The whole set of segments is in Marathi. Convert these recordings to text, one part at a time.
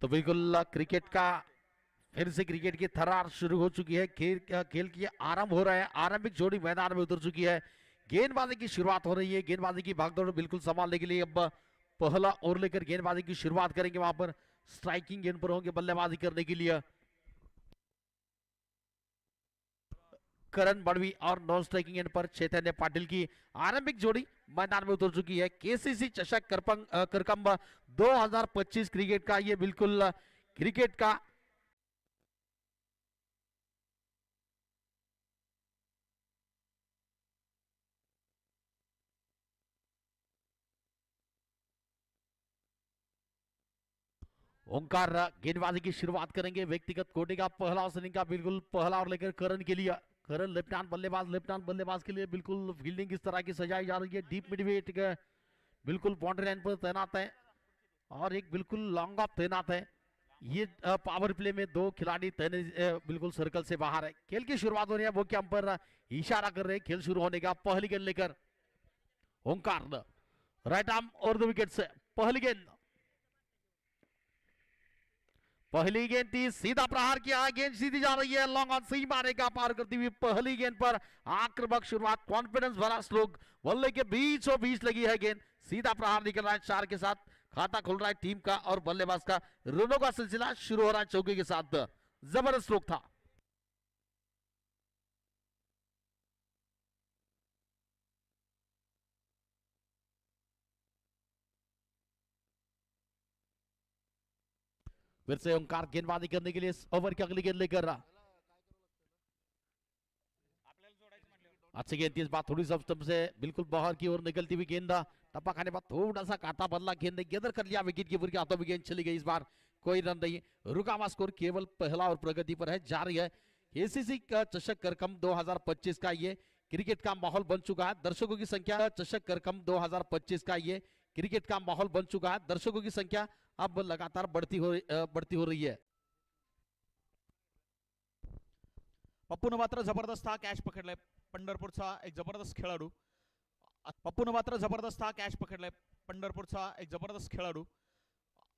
तो बिल्कुल क्रिकेट का फिर से क्रिकेट की थरार शुरू हो चुकी है। खेल की आरंभ हो रहा है। आरंभिक जोड़ी मैदान में उतर चुकी है। गेंदबाजी की शुरुआत हो रही है। गेंदबाजी की भागदौड़ बिल्कुल संभालने के लिए अब पहला ओवर लेकर गेंदबाजी की शुरुआत करेंगे। वहां पर स्ट्राइकिंग गेंद पर होंगे बल्लेबाजी करने के लिए करण बड़वी और नॉन स्ट्राइकिंग एंड पर चैतन्य पाटिल की आरंभिक जोड़ी मैदान में उतर चुकी है। केसीसी चषक करकंब 2025 क्रिकेट का ये बिल्कुल क्रिकेट का ओंकार गेंदबाजी की शुरुआत करेंगे। व्यक्तिगत कोटि का पहला ओपनिंग का बिल्कुल पहला और लेकर करण के लिए। करण लेफ्ट हैंड बल्लेबाज के लिए बिल्कुल फील्डिंग किस तरह की सजाई जा रही है। डीप मिड विकेट बिल्कुल बाउंड्री लाइन पर तैनात है और एक बिल्कुल लॉन्ग ऑफ तैनात है। ये पावर प्ले में दो खिलाड़ी बिल्कुल सर्कल से बाहर है। खेल की शुरुआत हो रही है। वो क्या पर इशारा कर रहे हैं खेल शुरू होने का। पहली गेंद लेकर ओंकार राइट आर्म और दो विकेट से पहली गेंद थी। सीधा प्रहार किया। गेंद सीधी जा रही है। लॉन्ग ऑन सही मारे का पार करती हुई पहली गेंद पर आक्रामक शुरुआत। कॉन्फिडेंस भरा स्ट्रोक। बल्ले के बीचों बीच लगी है गेंद। सीधा प्रहार निकल रहा है। 4 के साथ खाता खुल रहा है टीम का और बल्लेबाज का रनों का सिलसिला शुरू हो रहा है चौके के साथ। जबरदस्त स्ट्रोक था। फिर से ओंकार गेंदबाजी करने के लिए ओवर की अगली गेंद लेकर रहा। अच्छी गेंद थी। इस बार थोड़ी स्टंप से बिल्कुल बाहर की ओर निकलती हुई गेंद। टप्पा खाने बाद थोड़ा सा काटा बदला। गेंद ने गेंदर कर लिया। विकेट कीपर के हाथों में गेंद चली गई। इस बार कोई रन नहीं। रुका हुआ स्कोर केवल पहला और प्रगति पर है। जारी है एसीसी का चषक करकम 2025 का ये क्रिकेट का माहौल बन चुका है। दर्शकों की संख्या चषक करकम 2025 का ये क्रिकेट का माहौल बन चुका है। दर्शकों की संख्या अब लगातार बढ़ती हो रही है। पप्पूनं मात्र जबरदस्त हा कॅच पकडलाय. पंढरपूरचा एक जबरदस्त खेळाडू. पप्पूनं मात्र जबरदस्त हा कॅच पकडलाय. पंढरपूरचा एक जबरदस्त खेळाडू.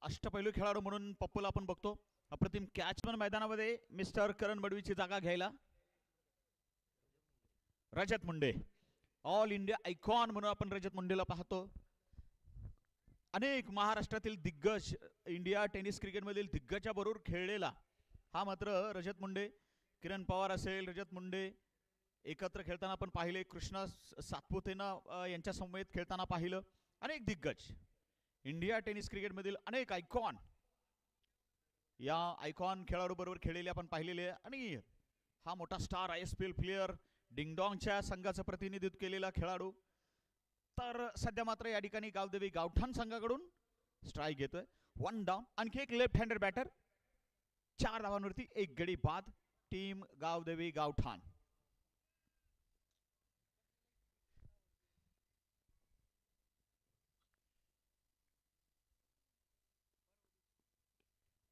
अष्टपैलू खेळाडू म्हणून पप्पूला आपण बघतो. अप्रतिम कॅचमन मैदानामध्ये मिस्टर करण बडवीची जागा घ्यायला रजत मुंडे. ऑल इंडिया आयकॉन म्हणून आपण रजत मुंडेला पाहतो. अनेक महाराष्ट्रातील दिग्गज इंडिया टेनिस क्रिकेटमधील दिग्गजाबरोबर खेळलेला हा मात्र रजत मुंडे. किरण पवार असेल, रजत मुंडे एकत्र खेळताना आपण पाहिले. कृष्णा सातपुतेनं यांच्या समवेत खेळताना पाहिलं. अनेक दिग्गज इंडिया टेनिस क्रिकेटमधील अनेक आयकॉन या आयकॉन खेळाडू बरोबर खेळलेले आपण पाहिलेले. आणि हा मोठा स्टार ISPL प्लेयर डिंगडॉंगच्या संघाचं प्रतिनिधित्व केलेला खेळाडू. तर सध्या मात्र या ठिकाणी गावदेवी गावठाण संघाकडून स्ट्राइक घेतोय. 1 डाऊन. आणखी एक लेफ्ट हँडेड बॅटर. 4 धावांवरती एक गडी बाद. टीम गावदेवी गावठाण.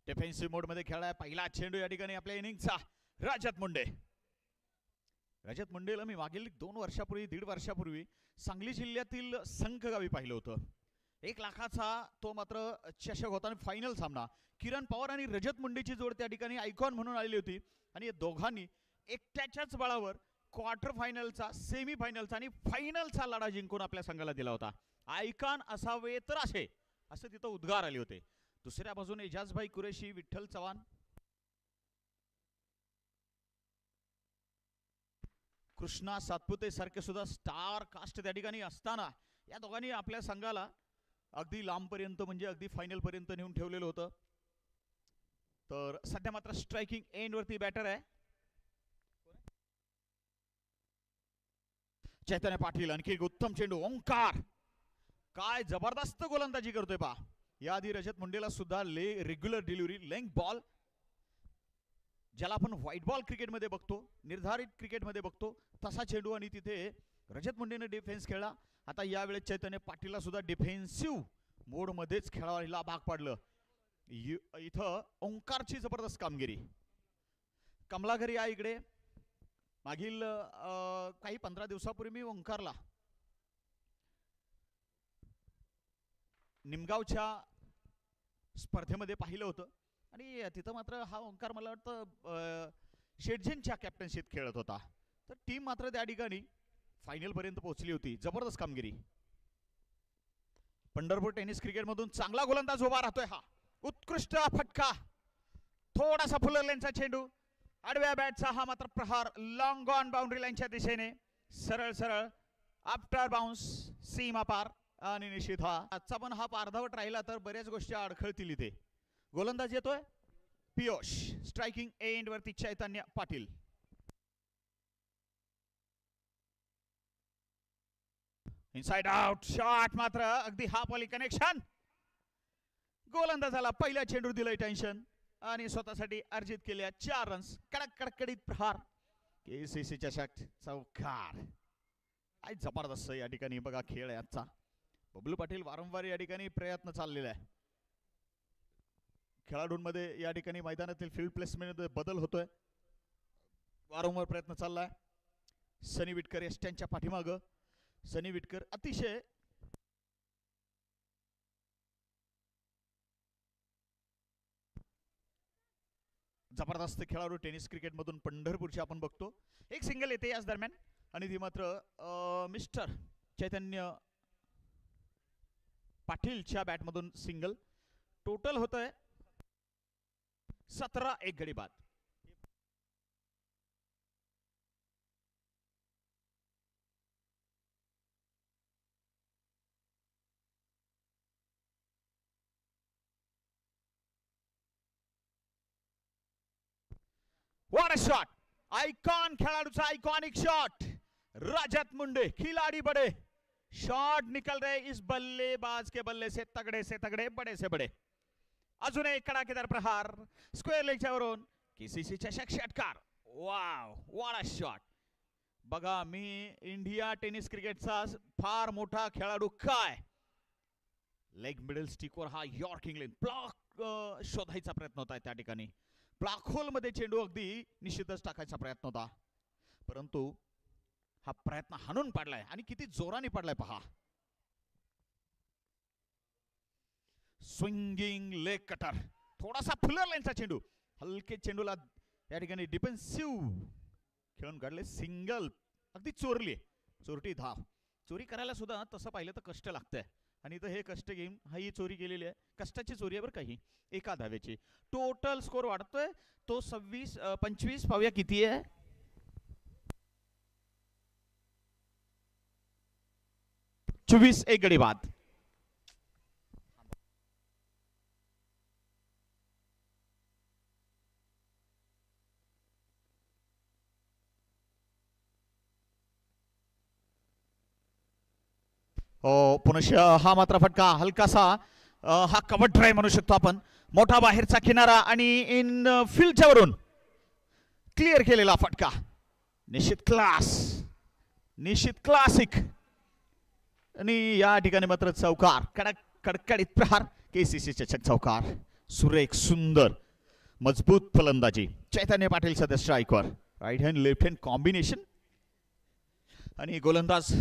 डिफेन्सिव्ह मोड मध्ये खेळलाय. पहिला चेंडू या ठिकाणी आपल्या इनिंगचा रजत मुंडे. रजत मुंडेला मी मागील 2 वर्षापूर्वी 1.5 वर्षापूर्वी सांगली जिल्ह्यातील संखगावी पाहिलं होतं. 1 लाखाचा तो मात्र चषक होता आणि फायनल सामना. किरण पवार आणि रजत मुंडेची जोड त्या ठिकाणी आयकॉन म्हणून आलेली होती आणि या दोघांनी एकट्याच्याच बळावर क्वार्टर फायनलचा, सेमी फायनलचा आणि फायनलचा लढा जिंकून आपल्या संघाला दिला होता. आयकॉन असावे तर असे तिथं उद्गार आले होते. दुसऱ्या बाजूने एजाजभाई कुरेशी, विठ्ठल चव्हाण, कृष्णा सातपुते सारखे सुद्धा स्टार कास्ट त्या ठिकाणी असताना या दोघांनी आपल्या संघाला अगदी लांबपर्यंत म्हणजे अगदी फायनल पर्यंत नेऊन ठेवलेलं होतं. तर सध्या मात्र स्ट्राइकिंग एंड वरती बॅटर आहे चैतन्य पाटील. आणखी एक उत्तम चेंडू. ओंकार काय जबरदस्त गोलंदाजी करतोय पहा. याआधी रजत मुंडेला सुद्धा रेग्युलर डिलिव्हरी लेंग बॉल, ज्याला आपण व्हाईट बॉल क्रिकेटमध्ये बघतो, निर्धारित क्रिकेटमध्ये बघतो, तसा चेंडू आणि तिथे रजत मुंडेने डिफेन्स खेळला. आता यावेळेस चैतन्य पाटीलला सुद्धा डिफेन्सिव्ह मोडमध्येच खेळायला भाग पाडलं. इथं ओंकारची जबरदस्त कामगिरी. कमलाघरी या इकडे. मागील काही 15 दिवसापूर्वी मी ओंकारला निमगावच्या स्पर्धेमध्ये पाहिलं होतं. आणि तिथं मात्र हा ओंकार मला वाटतं शेटजींच्या कॅप्टनशीप खेळत होता. तर टीम मात्र त्या ठिकाणी फायनल पर्यंत पोहोचली होती. जबरदस्त कामगिरी. पंढरपूर टेनिस क्रिकेट मधून चांगला गोलंदाज उभा राहतोय हा. उत्कृष्ट फटका, थोडासा फुलरलेनचा चेंडू, आडव्या बॅटचा हा मात्र प्रहार लॉंग ऑन बाउंड्री लाईनच्या दिशेने सरळ सरळ आफ्टर बाउन्स सीमा पार. आणि निश्चित हा आजचा पण हा पारधावट राहिला तर बऱ्याच गोष्टी अडखळतील इथे. गोलंदाज येतोय पियुष. स्ट्रायकिंग एंड वरती चैतन्य पाटील. इनसाइड आउट शॉट मात्र अगदी हाफ वाली कनेक्शन. गोलंदाजाला पहिल्या चेंडूर दिलंय टेन्शन आणि स्वतःसाठी अर्जित केल्या 4 रन्स. कडक कडकडीत प्रहार. केसीसी चषक चौकार. काय जबरदस्त या ठिकाणी बघा खेळ आहे आजचा. बबलू पाटील वारंवार या ठिकाणी प्रयत्न चाललेला आहे. खेळाडूंमध्ये या ठिकाणी मैदानातील फील्ड प्लेसमेंट बदल होतोय. वारंवार प्रयत्न चाललाय. सनी विटकर यष्ट्यांच्या पाठीमागं. सनी विटकर अतिशय जबरदस्त खेळाडू टेनिस क्रिकेट मधून पंढरपूरचे आपण बघतो. एक सिंगल येते याच दरम्यान आणि ती मात्र मिस्टर चैतन्य पाटीलच्या बॅटमधून सिंगल. टोटल होतंय 17 एक गडी बाद. What a shot. आयकॉन खेळाडूचा आयकॉनिक शॉट. रजत मुंडे खिलाड़ी बड़े. शॉट निकल रहे इस बल्लेबाज के बल्ले से तगड़े बड़े से बड़े. अजून एक कडाकेदार प्रहार स्क्वेअर लेगच्या वरून. केसीसी चषक षटकार. Wow what a shot. बघा मी इंडिया टेनिस क्रिकेटचा फार मोठा खेळाडू काय. लेग मिडल स्टिकवर हा यॉर्क इंग्लंड ब्लॉक शोधायचा प्रयत्न होता त्या ठिकाणी. ब्लॅक होल मध्ये चेंडू अगदी निश्चितच टाकायचा प्रयत्न होता परंतु हा प्रयत्न हाणून पाडलाय आणि किती जोराने पाडलाय पहा. Swinging leg cutter. थोडासा फुलर लाईनचा चेंडू. हलके चेंडूला या ठिकाणी डिफेन्सिव्ह खेळून काढले. सिंगल अगदी चोरली. चोरटी धाव. चोरी करायला सुद्धा तसं पाहिलं तर कष्ट लागतंय आणि इथं हे कष्ट घेऊन हा ही चोरी केलेली आहे. कष्टाची चोरी आहे बरं काही. एका धावेची. टोटल स्कोर वाढतोय तो 25 पाहूया किती आहे. 24 एक गडी बाद. पुनश्च हा मात्र फटका हलकासा हा कव्हर ड्राइव्ह म्हणू शकतो आपण. मोठा बाहेरचा किनारा आणि इन फील्डच्या वरून क्लिअर केलेला फटका. निश्चित क्लास. निश्चित क्लासिक. आणि या ठिकाणी मात्र चौकार. कडकडीत प्रहार. केसीसी चषक चौकार. सुरेख सुंदर मजबूत फलंदाजी. चैतन्य पाटील सध्या स्ट्राईकवर. Right hand left hand combination आणि गोलंदाज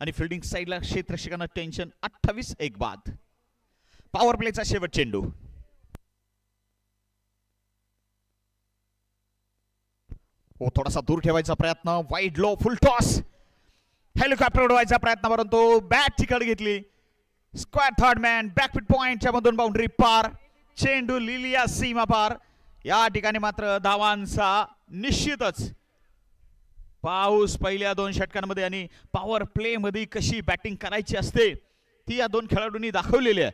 आणि फिल्डिंग साइडला क्षेत्ररक्षकांना टेन्शन. 28 एक बाद. पॉवर प्लेचा शेवट चेंडू. थोडासा दूर ठेवायचा प्रयत्न. Wide low full toss. Helicopter उडवायचा प्रयत्न परंतु बॅट चिकट घेतली. स्क्वेअर थर्ड मॅन बॅकफुट पॉइंटच्या मधून बाउंड्री पार. चेंडू लिलिया सीमा पार. या ठिकाणी मात्र धावांचा निश्चितच पाऊस पहिल्या 2 षटकांमध्ये आणि पॉवर प्ले मध्ये कशी बॅटिंग करायची असते ती या 2 खेळाडूंनी दाखवलेली आहे.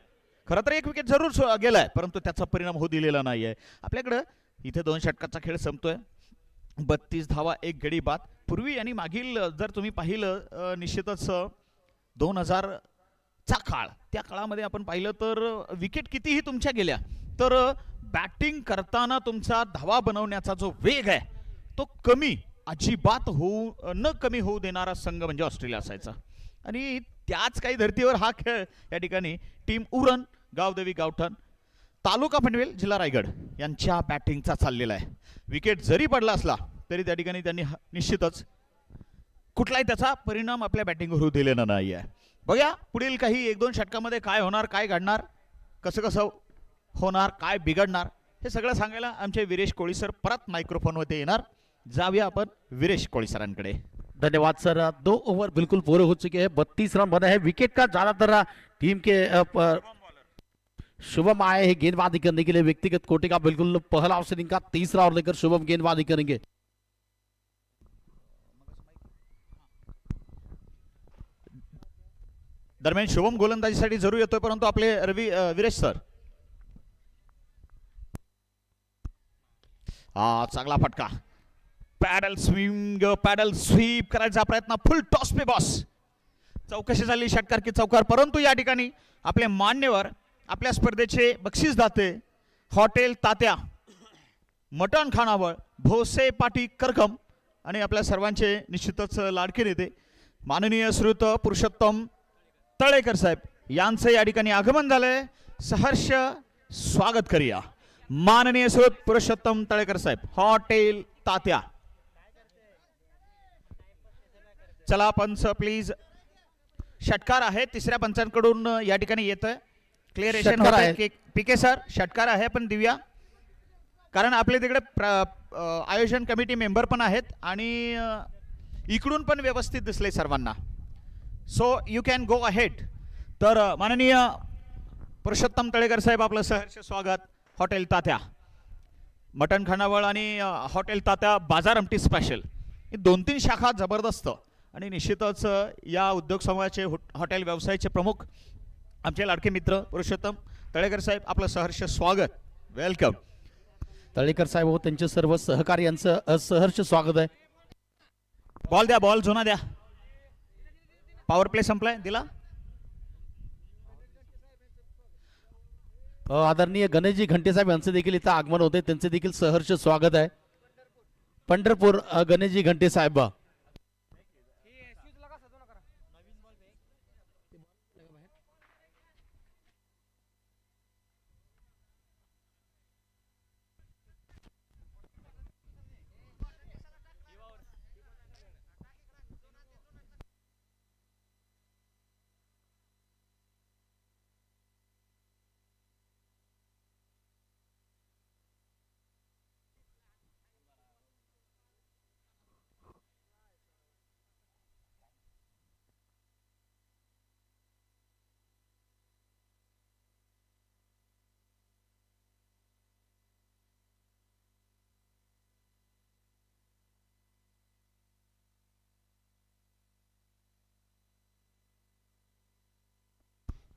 खरं तर एक विकेट जरूर गेलाय परंतु त्याचा परिणाम होऊ दिलेला नाहीये. आपल्याकडे इथे 2 षटकाचा खेळ संपतोय. 32 धावा एक गडी बाद. पूर्वी आणि मागील जर तुम्ही पाहिलं निश्चितच 2000 चा काळ त्या काळामध्ये आपण पाहिलं तर विकेट कितीही तुमच्या गेल्या तर बॅटिंग करताना तुमचा धावा बनवण्याचा जो वेग आहे तो कमी अजिबात न कमी होऊ देणारा संघ म्हणजे ऑस्ट्रेलिया असायचा. आणि त्याच काही धर्तीवर हा खेळ या ठिकाणी टीम उरण गावदेवी गावठण तालुका पनवेल जिल्हा रायगड यांच्या बॅटिंगचा चाललेला आहे. विकेट जरी पडला असला तरी त्या ठिकाणी त्यांनी निश्चितच कुठलाही त्याचा परिणाम आपल्या बॅटिंगवर होऊ दिलेला नाही आहे. बघा पुढील काही 1-2 षटकामध्ये काय होणार, काय घडणार, कसं कसं होणार, काय बिघडणार हे सगळं सांगायला आमचे विरेश कोळी सर परत मायक्रोफोनवरती येणार. जाऊया आपण विरेश कोळी सरांकडे. धन्यवाद सर. 2 ओवर बिल्कुल पूरे हो चुके हैं. 32 रन बने हैं. विकेट का ज्यादातर टीम के शुभम आए हैं गेंदबाजी करने के लिए. व्यक्तिगत कोटि का बिल्कुल पहला अवसर इनका. तीसरा ओवर लेकर शुभम गेंदबाजी करेंगे. दरम्यान शुभम गोलंदाजीसाठी जरूर येतोय, परंतु आपले विरेश सर चांगला फटका. पॅडल स्वीप करायचा प्रयत्न. फुल टॉस पे बॉस. चौकशी झाली षटकार की चौकार, परंतु या ठिकाणी आपले मान्यवर आपल्या स्पर्धेचे बक्षीसदाते हॉटेल तात्या, मटण खानावळ, भोसे पाटी करकम आणि आपल्या सर्वांचे निश्चितच लाडके नेते माननीय श्रीयुत पुरुषोत्तम तळेकर साहेब यांचे या ठिकाणी आगमन झाले. सहर्ष स्वागत करूया माननीय श्रीयुत पुरुषोत्तम तळेकर साहेब, हॉटेल तात्या. चला पंच प्लीज. षटकार आहे, तिसऱ्या पंचांकडून या ठिकाणी येतोय. क्लिअरेशन होत आहे. पीके सर षटकार आहे पण दिव्या, कारण आपले तिकडे आयोजन कमिटी मेंबर पण आहेत आणि इकडून पण व्यवस्थित दिसले सर्वांना. So you can go ahead. तर माननीय पुरुषोत्तम तळेकर साहेब आपलं सहर्ष स्वागत. हॉटेल तात्या, मटण खानावळ आणि हॉटेल तात्या बाजार आमटी स्पेशल, ही 2-3 शाखा जबरदस्त आणि निश्चितच या उद्योग समूहाचे हॉटेल व्यवसायाचे प्रमुख आमचे लाडके मित्र पुरुषोत्तम तळेकर साहेब आपलं सहर्ष स्वागत. वेलकम. तळेकर साहेब व त्यांचे सर्व सहकार्यांचं सहर्ष स्वागत आहे. बॉल द्या, बॉल जुना द्या. पॉवर प्ले संपलाय, दिला. आदरणीय गणेशजी घंटे साहेब यांचे देखील इथं आगमन होते, त्यांचे देखील सहर्ष स्वागत आहे. पंढरपूर गणेशजी घंटे साहेब.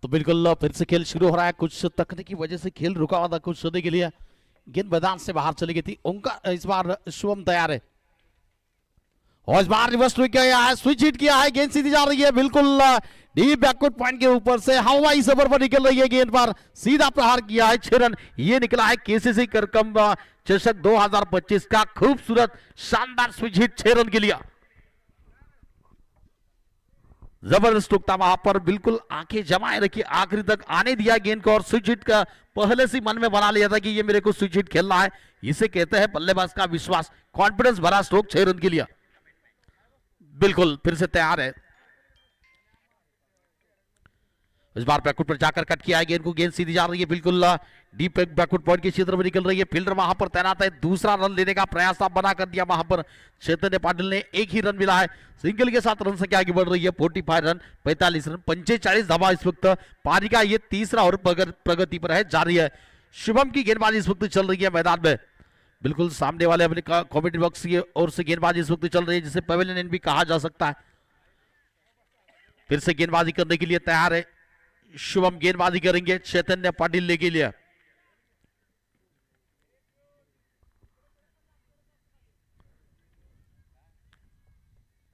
तो बिल्कुल फिर से खेल शुरू हो रहा है. कुछ तकनीकी वजह से खेल रुका हुआ था कुछ सदी के लिए. गेंद मैदान से बाहर चली गई थी. ओंकार इस बार शुभम तैयार है और इस बार रिवर्स स्विच किया है, स्विच हिट किया है. गेंद सीधी जा रही है बिल्कुल डीप बैकवर्ड पॉइंट के ऊपर से हवाई सफर पर निकल रही है. गेंद पर सीधा प्रहार किया है. 6 रन ये निकला है. केसीसी करकम चषक 2025 का खूबसूरत शानदार स्विच हिट 6 रन के लिए. जबरदस्त टुकता वहां पर, बिल्कुल आंखें जमाए रखी, आखिरी तक आने दिया गेंद को और स्विच हिट का पहले से मन में बना लिया था कि ये मेरे को स्विच हिट खेलना है. इसे कहते हैं बल्लेबाज का विश्वास. कॉन्फिडेंस भरा स्ट्रोक 6 रन के लिए. बिल्कुल फिर से तैयार है. इस बार बैकवर्ड पर जाकर कट किया है गेंद को. गेंद सीधी जा रही है बिल्कुल डीप बैकवर्ड पॉइंट के क्षेत्र में निकल रही है. फील्डर वहां पर तैनात है. दूसरा रन लेने का प्रयास आप बना कर दिया वहां पर चैतन्य पाटिल ने. 1 ही रन मिला है. सिंगल के साथ रन संख्या आगे बढ़ रही है. 45 रन 45 रन 45 धावा इस वक्त पारी का ये तीसरा और प्रगति पर है, जारी है. शुभम की गेंदबाजी इस वक्त चल रही है मैदान में. बिल्कुल सामने वाले अपने कॉमेंट्री बॉक्स की ओर से गेंदबाजी इस वक्त चल रही है, जिसे पवेलियन भी कहा जा सकता है. फिर से गेंदबाजी करने के लिए तैयार है शुभम. गेंदबाजी करेंगे चैतन्य पाटिल ने के लिए.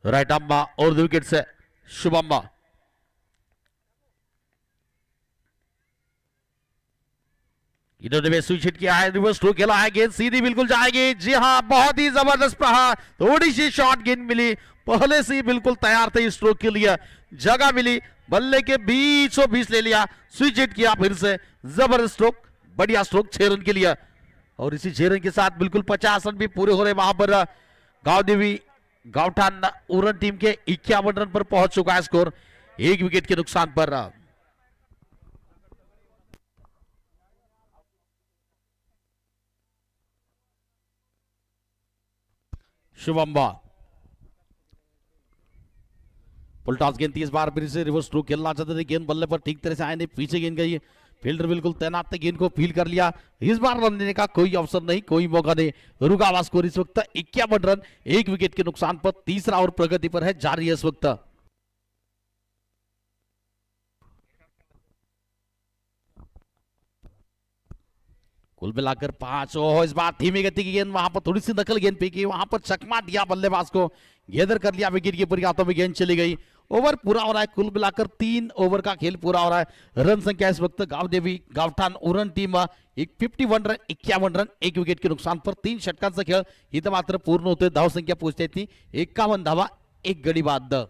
राइट अम्बा और विकेट से शुभम. इन्होंने भी स्विच हिट किया है. रिवर्स थ्रो खेला है. गेंद सीधी बिल्कुल जाएगी. जी हां, बहुत ही जबरदस्त प्रहार. थोड़ी सी शॉर्ट गेंद मिली. पहले से ही बिल्कुल तैयार थे इस स्ट्रोक के लिए. जगह मिली, बल्ले के बीचों बीच ले लिया. स्विच हिट किया फिर से. जबरदस्त स्ट्रोक, बढ़िया स्ट्रोक 6 रन के लिए. और इसी 6 रन के साथ बिल्कुल 50 रन भी पूरे हो रहे. वहां पर गांवदेवी गावठान उरण टीम के 51 रन पर पहुंच चुका है स्कोर, 1 विकेट के नुकसान पर. शुभम पुलटॉस गेंद 30 बार फिर से रिवर्स स्ट्रोक खेलना चाहते थे, गेंद बल्ले पर ठीक तरह से आए नहीं, पीछे गेंद गई, फील्डर बिल्कुल तैनात थे, गेंद को फील कर लिया। इस बार रन देने का कोई अवसर नहीं, कोई मौका नहीं। रुका हुआ स्कोर इस वक्त 51 रन 1 विकेट के नुकसान पर। तीसरा ओवर प्रगति पर है, जारी है इस वक्त। कुल मिलाकर 5। ओह, इस बार धीमी गति की गेंद, वहां पर थोड़ी सी नकल गेंद फेंकी, वहां पर चकमा दिया बल्लेबाज को, गेंदर कर लिया, विकेट कीपर के हाथों में गेंद चली गई। ओवर पूरा हो रहा है, कुल मिलाकर 3 ओवर का खेल पूरा हो रहा है। रन संख्या इस वक्त Gavdevi Gaothan Uran team 51 run 51 run 1 wicket के नुकसान पर। 3 षटकांचा खेळ इथं मात्र पूर्ण होतोय। धाव संख्या पोहोचते ती 51 धावा 1 गडी बाद।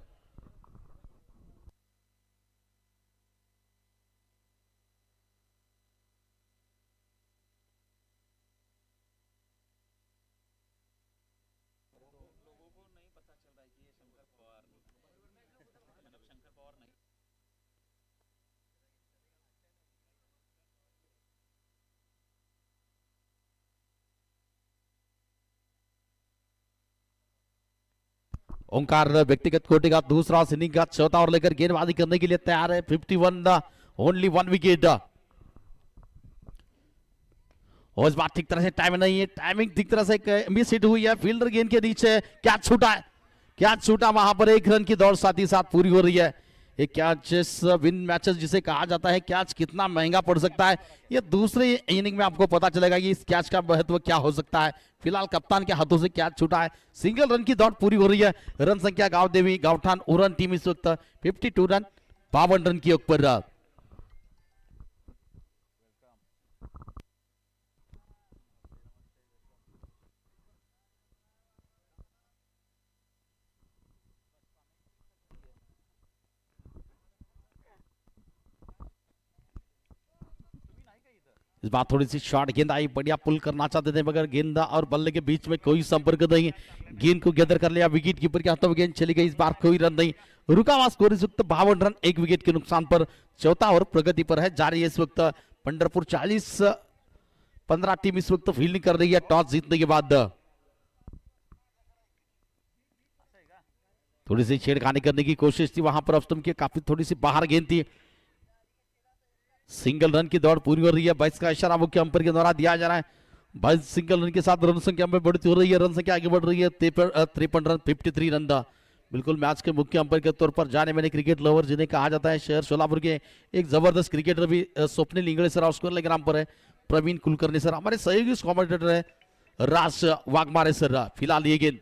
ओंकार व्यक्तिगत कोटि का दूसरा इनिंग का चौथा ओवर लेकर गेंदबाजी करने के लिए तैयार है। 51 ओनली 1 विकेट। और इस बार ठीक तरह से टाइम नहीं है, टाइमिंग ठीक तरह से मिस हिट हुई है। फील्डर गेंद के नीचे कैच छूटा है, कैच छूटा, वहां पर 1 रन की दौड़ साथ ही साथ पूरी हो रही है। ये कैचेस विन मैचेस जिसे कहा जाता है, कैच कितना महंगा पड़ सकता है, ये दूसरे इनिंग में आपको पता चलेगा कि इस कैच का महत्व क्या हो सकता है। फिलहाल कप्तान के हाथों से कैच छूटा है, सिंगल रन की दौड़ पूरी हो रही है। रन संख्या गावदेवी गावठाण उरण टीम इस वक्त 52 रन 52 रन की ऊपर। इस बार थोड़ी सी शॉर्ट गेंद आई, बढ़िया पुल करना चाहते थे मगर गेंद और बल्ले के बीच में कोई संपर्क नहीं, गेंद को गैदर कर लिया, विकेट कीपर के हाथों में गेंद चली गई। इस बार कोई रन नहीं, रुका हुआ स्कोर इस वक्त 52 रन 1 विकेट के नुकसान पर। चौथा ओवर प्रगति पर है, जारी है इस वक्त। पंढरपुर 40-15 टीम इस वक्त फील्डिंग कर रही है टॉस जीतने के बाद। थोड़ी सी छेड़खानी करने की कोशिश थी, वहां पर ऑफ स्टंप की काफी थोड़ी सी बाहर गेंद थी। सिंगल रन की दौड़ पूरी हो रही है, 22 का इशारा मुख्य अंपायर के द्वारा दिया जा रहा है। 22 सिंगल रन के साथ रन संख्या में बढ़ती हो रही है, रन संख्या आगे बढ़ रही है 53 रन 53 रन। बिल्कुल मैच के मुख्य अंपायर के तौर पर जाने मैंने क्रिकेट लवर जिन्हें कहा जाता है, शहर सोलापुर के एक जबरदस्त क्रिकेटर भी स्वप्निल इंगळे सर, उसको टेलीग्राम पर है प्रवीण कुलकर्णी सर, हमारे सहयोगी कॉमेंटेटर है राज वाघमारे सर। फिलहाल ये गेंद,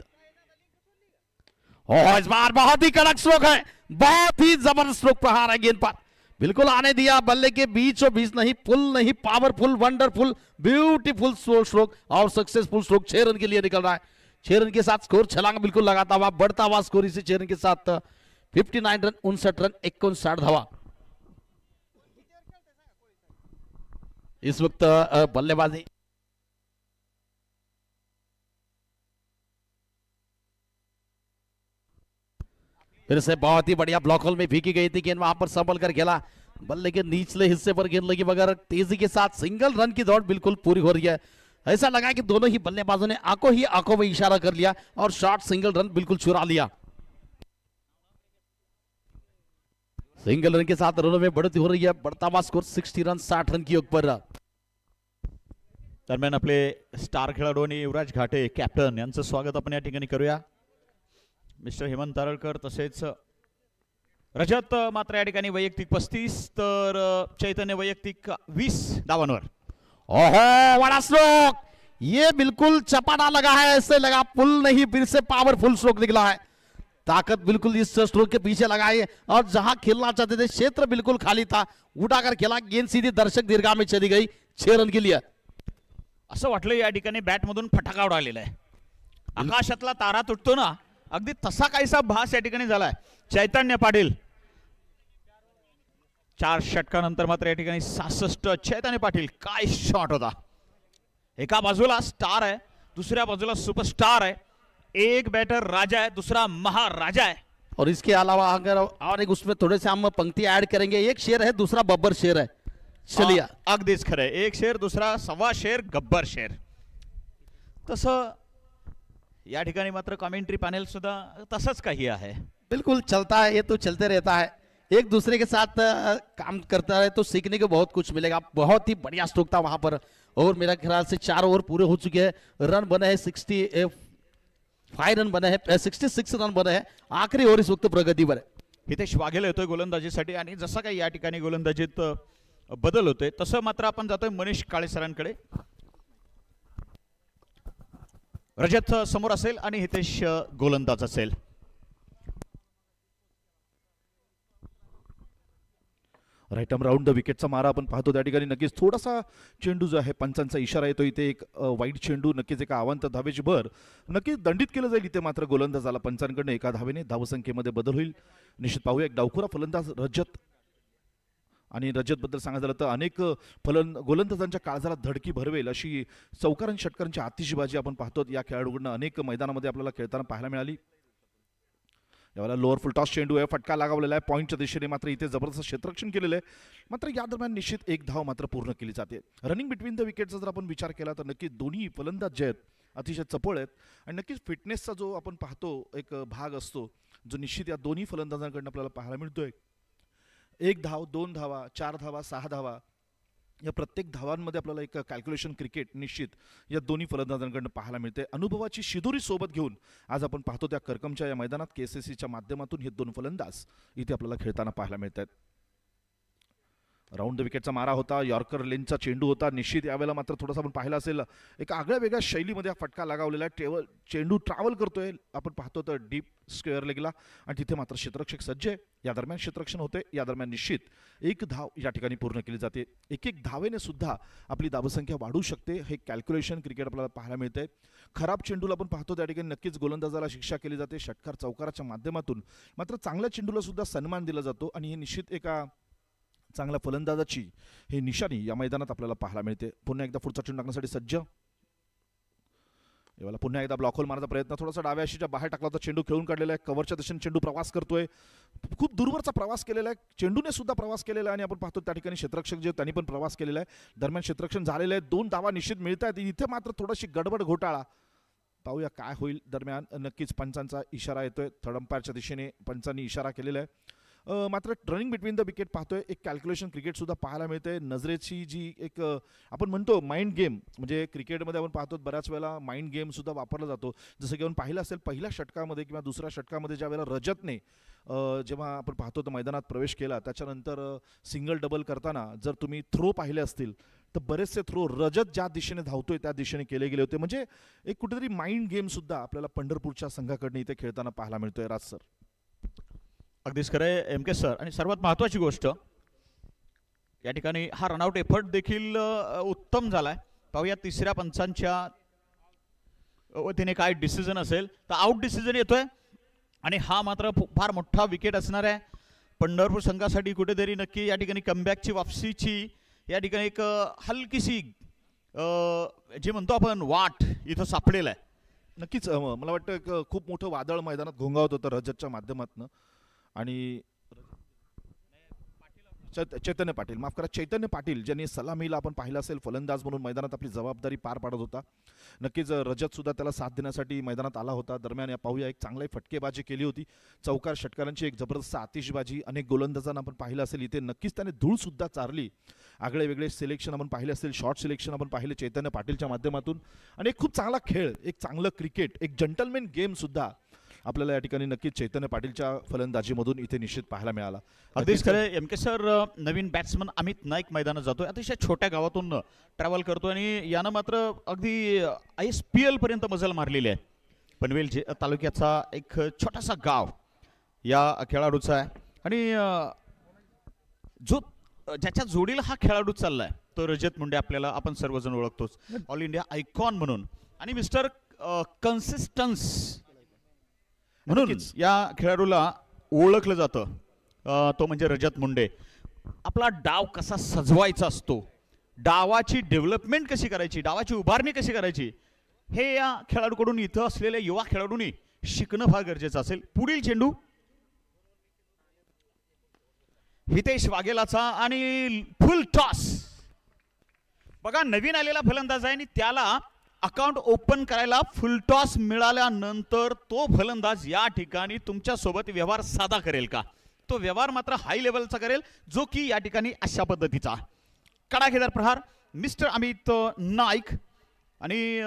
इस बार बहुत ही कड़क स्ट्रोक है, बहुत ही जबरदस्त स्ट्रोक प्रहार है गेंद पर, बिल्कुल आने दिया, बल्ले के बीचों बीच नहीं, पुल नहीं, पावरफुल वंडरफुल ब्यूटीफुल स्ट्रोक और सक्सेसफुल स्ट्रोक 6 रन के लिए निकल रहा है। 6 रन के साथ स्कोर छलांग बिल्कुल लगाता हुआ बढ़ता हुआ स्कोर इसी 6 रन के साथ 59 रन 59 रन 59 धावा। इस वक्त बल्लेबाजी फिर से बहुत ही बढ़िया ब्लॉक होल में फेंकी गई थी गेंद, वहां पर संभल कर खेला, बल्ले के निचले हिस्से पर गेंद लगी मगर तेजी के साथ सिंगल रन की दौड़ बिल्कुल पूरी हो रही है। ऐसा लगा कि दोनों ही बल्लेबाजों ने आंखों में इशारा कर लिया और शॉर्ट सिंगल रन बिल्कुल चुरा लिया। सिंगल रन के साथ रनों में बढ़ती हो रही है, बढ़ता हुआ स्कोर 60 रन 60 रन की ऊपर। दरम्यान आपले स्टार खेळाडू आणि युवराज घाटे कॅप्टन यांचं स्वागत आपण या ठिकाणी करूया। मिस्टर हेमंत तारळकर तसेच रजत मात्र या ठिकाणी वैयक्तिक 35 तर चैतन्य वैयक्तिक 20 धावांवर। ओहो बड़ा स्ट्रोक, ये बिल्कुल चपाटा लगा है, ऐसे लगा पुल नहीं फिर से पावरफुल स्ट्रोक निकला है, ताकत बिल्कुल इस स्ट्रोक के पीछे लगाई और जहां खेलना चाहते थे क्षेत्र बिल्कुल खाली था, उठाकर खेला, गेंद सीधी दर्शक दीर्घा में चली गई 6 रन के लिए। असं वाटलं या ठिकाणी बॅट मधून फटाका उडालेला आहे, आकाशातला तारा तुटतो ना, अगदी तसा काहीसा भास या ठिकाणी झालाय। चैतन्य पाटील 4 षटकानंतर मात्र या ठिकाणी 66 चैतन्य पाटील काय शॉट होता, एका बाजूला स्टार है, दूसऱ्या बाजूला सुपरस्टार है, एक बैटर राजा है, दूसरा महाराजा है। और इसके अलावा अगर और एक उसमें थोड़े से हम पंक्ति ऐड करेंगे, एक शेर है दूसरा बब्बर शेर है। चलिए अगदीच खरं, एक शेर दूसरा सवा शेर गब्बर शेर। तसं या ठिकाणी मात्र कमेंट्री पॅनल सुद्धा तसंच काही आहे. बिल्कुल चलता है, ये तो चलते रहता है, एक दूसरे के साथ काम करता है तो सीखने को बहुत कुछ मिलेगा. बहुत ही बढ़िया स्ट्रोक था वहां पर और मेरा ख्याल से 4 ओवर पूरे हो चुके हैं. रन बने हैं 65 रन बने हैं, 66 रन बने हैं. आखिरी ओवर इस वक्त प्रगतीवर है. हितेश वाघेला येतोय गोलंदाजीसाठी आणि जसं काही या ठिकाणी गोलंदाजीत बदल होतोय तसं मात्र आपण जातोय मनीष काळे सरांकडे. रजत समोर असेल आणि हितेश गोलंदाज असेल. राईट आर्म राऊंड द विकेटचा मारा आपण पाहतो त्या ठिकाणी नक्कीच थोडासा चेंडू जो आहे पंचांचा इशारा येतो इथे एक वाईट चेंडू नक्कीच एका अवांतर धावेची भर नक्कीच दंडित केलं जाईल इथे मात्र गोलंदाजाला पंचांकडून एका धावेने धावसंख्येमध्ये बदल होईल. निश्चित पाहूया एक डावखुरा फलंदाज रजत आणि रजत बद्दल सांगायचं झालं तर अनेक गोलंदाजांच्या काळजाला धडकी भरवेल अशी चौकार आणि षटकारांची आतिषबाजी आपण पाहतो या खेळाडूकडनं अनेक मैदानामध्ये आपल्याला खेळताना पाहायला मिळाली. यावेळेला लोअर फुल टॉस चेंडू आहे, फटका लगावलेला आहे पॉईंटच्या दिशेने मात्र इथे जबरदस्त क्षेत्ररक्षण केलेलं आहे. मात्र या दरम्यान निश्चित एक धाव मात्र पूर्ण केली जाते. रनिंग बिटवीन द विकेटचा जर आपण विचार केला तर नक्की दोन्ही फलंदाज जे आहेत अतिशय चपळ आहेत आणि नक्कीच फिटनेसचा जो आपण पाहतो एक भाग असतो जो निश्चित या दोन्ही फलंदाजांकडून आपल्याला पाहायला मिळतोय. 1 धाव 2 धावा 4 धावा 6 धावा या प्रत्येक धावांमध्ये आपल्याला एक कॅल्क्युलेशन क्रिकेट निश्चित या दोन्ही फलंदाजांकडून पाहायला मिळते. अनुभवाची शिदोरी सोबत घेऊन आज आपण पाहतो त्या करकमच्या या मैदानात केसीसीच्या माध्यमातून हे 2 फलंदाज इथे आपल्याला खेळताना पाहायला मिळत आहेत. राऊंड द विकेटचा मारा होता, यॉर्कर लेनचा चेंडू होता. निश्चित यावेळेला मात्र थोडासा आपण पाहिलं असेल एक आगळ्या वेगळ्या शैलीमध्ये हा फटका लगावलेला आहे. चेंडू ट्रॅव्हल करतोय आपण पाहतो तर डीप स्क्वेअर लेगला आणि तिथे मात्र क्षेत्ररक्षक सज्ज आहे. या दरम्यान क्षेत्ररक्षण होते. या दरम्यान निश्चित एक धाव या ठिकाणी पूर्ण केली जाते. एक धावेने सुद्धा आपली धावसंख्या वाढू शकते. हे कॅल्क्युलेशन क्रिकेट आपल्याला पाहायला मिळते. खराब चेंडूला आपण पाहतो त्या ठिकाणी नक्कीच गोलंदाजाला शिक्षा केली जाते षटकार चौकाराच्या माध्यमातून. मात्र चांगल्या चेंडूला सुद्धा सन्मान दिला जातो आणि हे निश्चित एका चांगल्या फलंदाजाची ही निशाणी या मैदानात आपल्याला पाहायला मिळते. पुन्हा एकदा पुढचा चेंडू टाकण्यासाठी सज्ज. यावेळेला पुन्हा एकदा ब्लॉक होल मारण्याचा प्रयत्न थोडासा डाव्या अशीच्या बाहेर टाकला होता. चेंडू खेळून काढलेला आहे. कव्हरच्या दिशेने चेंडू प्रवास करतोय. खूप दूरवरचा प्रवास केलेला आहे. चेंडूने सुद्धा प्रवास केलेला आहे आणि आपण पाहतो त्या ठिकाणी क्षेत्ररक्षक जे त्यांनी पण प्रवास केलेला आहे. दरम्यान क्षेत्ररक्षण झालेलं आहे. 2 धावा निश्चित मिळत आहेत. इथे मात्र थोडीशी गडबड घोटाळा पाहूया काय होईल. दरम्यान नक्कीच पंचांचा इशारा येतोय. थर्ड अंपायरच्या दिशेने पंचांनी इशारा केलेला आहे. मात्र रनिंग बिटवीन द विकेट पाहतोय एक कॅल्क्युलेशन क्रिकेट सुद्धा पाहायला मिळते. नजरेची जी एक आपण म्हणतो माइंड गेम म्हणजे क्रिकेटमध्ये आपण पाहतो बऱ्याच वेळेला माइंड गेम सुद्धा वापरला जातो. जसं की आपण पाहिलं असेल पहिल्या षटकामध्ये किंवा दुसऱ्या षटकामध्ये ज्या वेळेला रजतने जेव्हा आपण पाहतो तर मैदानात प्रवेश केला त्याच्यानंतर सिंगल डबल करताना जर तुम्ही थ्रो पाहिले असतील तर बरेचसे थ्रो रजत ज्या दिशेने धावतोय त्या दिशेने केले गेले होते. म्हणजे एक कुठेतरी माइंड गेम सुद्धा आपल्याला पंढरपूरच्या संघाकडनं इथे खेळताना पाहायला मिळतोय. राज सर अगदीच खरं आहे एम के सर. आणि सर्वात महत्त्वाची गोष्ट या ठिकाणी हा रनआउट एफर्ट देखील उत्तम झालाय. पाहूया तिसऱ्या पंचांच्या वतीने काय डिसिजन असेल तर आउट डिसिजन येतोय आणि हा मात्र फार मोठा विकेट असणार आहे पंढरपूर संघासाठी. कुठेतरी नक्की या ठिकाणी कमबॅकची वापसीची या ठिकाणी एक हलकीशी जे म्हणतो आपण वाट इथं सापडेल आहे. नक्कीच मला वाटतं खूप मोठं वादळ मैदानात घोंगावत होतं रजतच्या माध्यमातून आणि चैतन्य पाटील माफ करा चैतन्य पाटील ज्यांनी सलामीला आपण पाहिलं असेल फलंदाज म्हणून मैदानात आपली जबाबदारी पार पाडत होता. नक्कीच रजत सुद्धा त्याला साथ देण्यासाठी मैदानात आला होता. दरम्यान या पाहूया एक चांगली फटकेबाजी केली होती. चौकार षटकारांची एक जबरदस्त आतिषबाजी अनेक गोलंदाजांना आपण पाहिलं असेल. इथे नक्कीच त्याने धूळ सुद्धा चारली. आगळे वेगळे सिलेक्शन आपण पाहिले असेल. शॉर्ट सिलेक्शन आपण पाहिले चैतन्य पाटीलच्या माध्यमातून आणि एक खूप चांगला खेळ एक चांगलं क्रिकेट एक जंटलमॅन गेम सुद्धा आपल्याला या ठिकाणी नक्कीच चैतन्य पाटीलच्या फलंदाजीमधून इथे निश्चित पाहायला मिळाला. अगदीच खरं एम के सर. नवीन बॅट्समन अमित नाईक मैदानात जातोय. अतिशय छोट्या गावातून ट्रॅव्हल करतोय आणि यानं मात्र अगदी ISPL पर्यंत मजल मारलेली आहे. पनवेल तालुक्याचा एक छोटासा गाव या खेळाडूचा आहे आणि जो ज्याच्या जोडीला हा खेळाडू चाललाय तो रजत मुंडे आपल्याला आपण सर्वजण ओळखतोच ऑल इंडिया आयकॉन म्हणून आणि मिस्टर कन्सिस्टन्स म्हणून या खेळाडूला ओळखलं जातं. तो म्हणजे रजत मुंडे. आपला डाव कसा सजवायचा असतो, डावाची डेव्हलपमेंट कशी करायची, डावाची उभारणी कशी करायची हे या खेळाडूकडून इथं असलेल्या युवा खेळाडूंनी शिकणं फार गरजेचं असेल. पुढील चेंडू हितेश वाघेलाचा आणि फुल टॉस. बघा नवीन आलेला फलंदाज आहे आणि त्याला अकाउंट ओपन करायला फुलटॉस मिळाल्यानंतर तो फलंदाज या ठिकाणी तुमच्या सोबत व्यवहार साधा करेल का? तो व्यवहार मात्र हाय लेवलचा करेल, जो की या ठिकाणी अशा पद्धतीचा कडाकेदार प्रहार मिस्टर अमित नाईक. आणि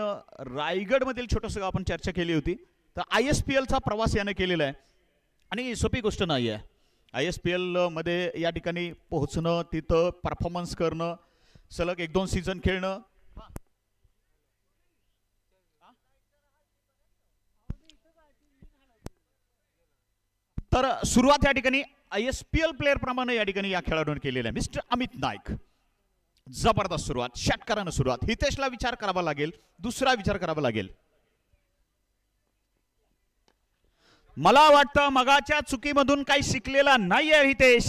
रायगडमधील छोटंसं आपण चर्चा केली होती, तर ISPL चा प्रवास याने केलेला आहे आणि सोपी गोष्ट नाही आहे. ISPL मध्ये या ठिकाणी पोहोचणं, तिथं परफॉर्मन्स करणं, सलग 1-2 सीझन खेळणं. तर सुरुवात या ठिकाणी ISPL प्लेअर प्रमाणे या ठिकाणी या खेळाडूने केलेला आहे. मिस्टर अमित नाईक, जबरदस्त सुरुवात, षटकारानं सुरुवात. हितेशला विचार करावा लागेल, दुसरा विचार करावा लागेल. मला वाटतं मगाच्या चुकीमधून काही शिकलेला नाहीये हितेश.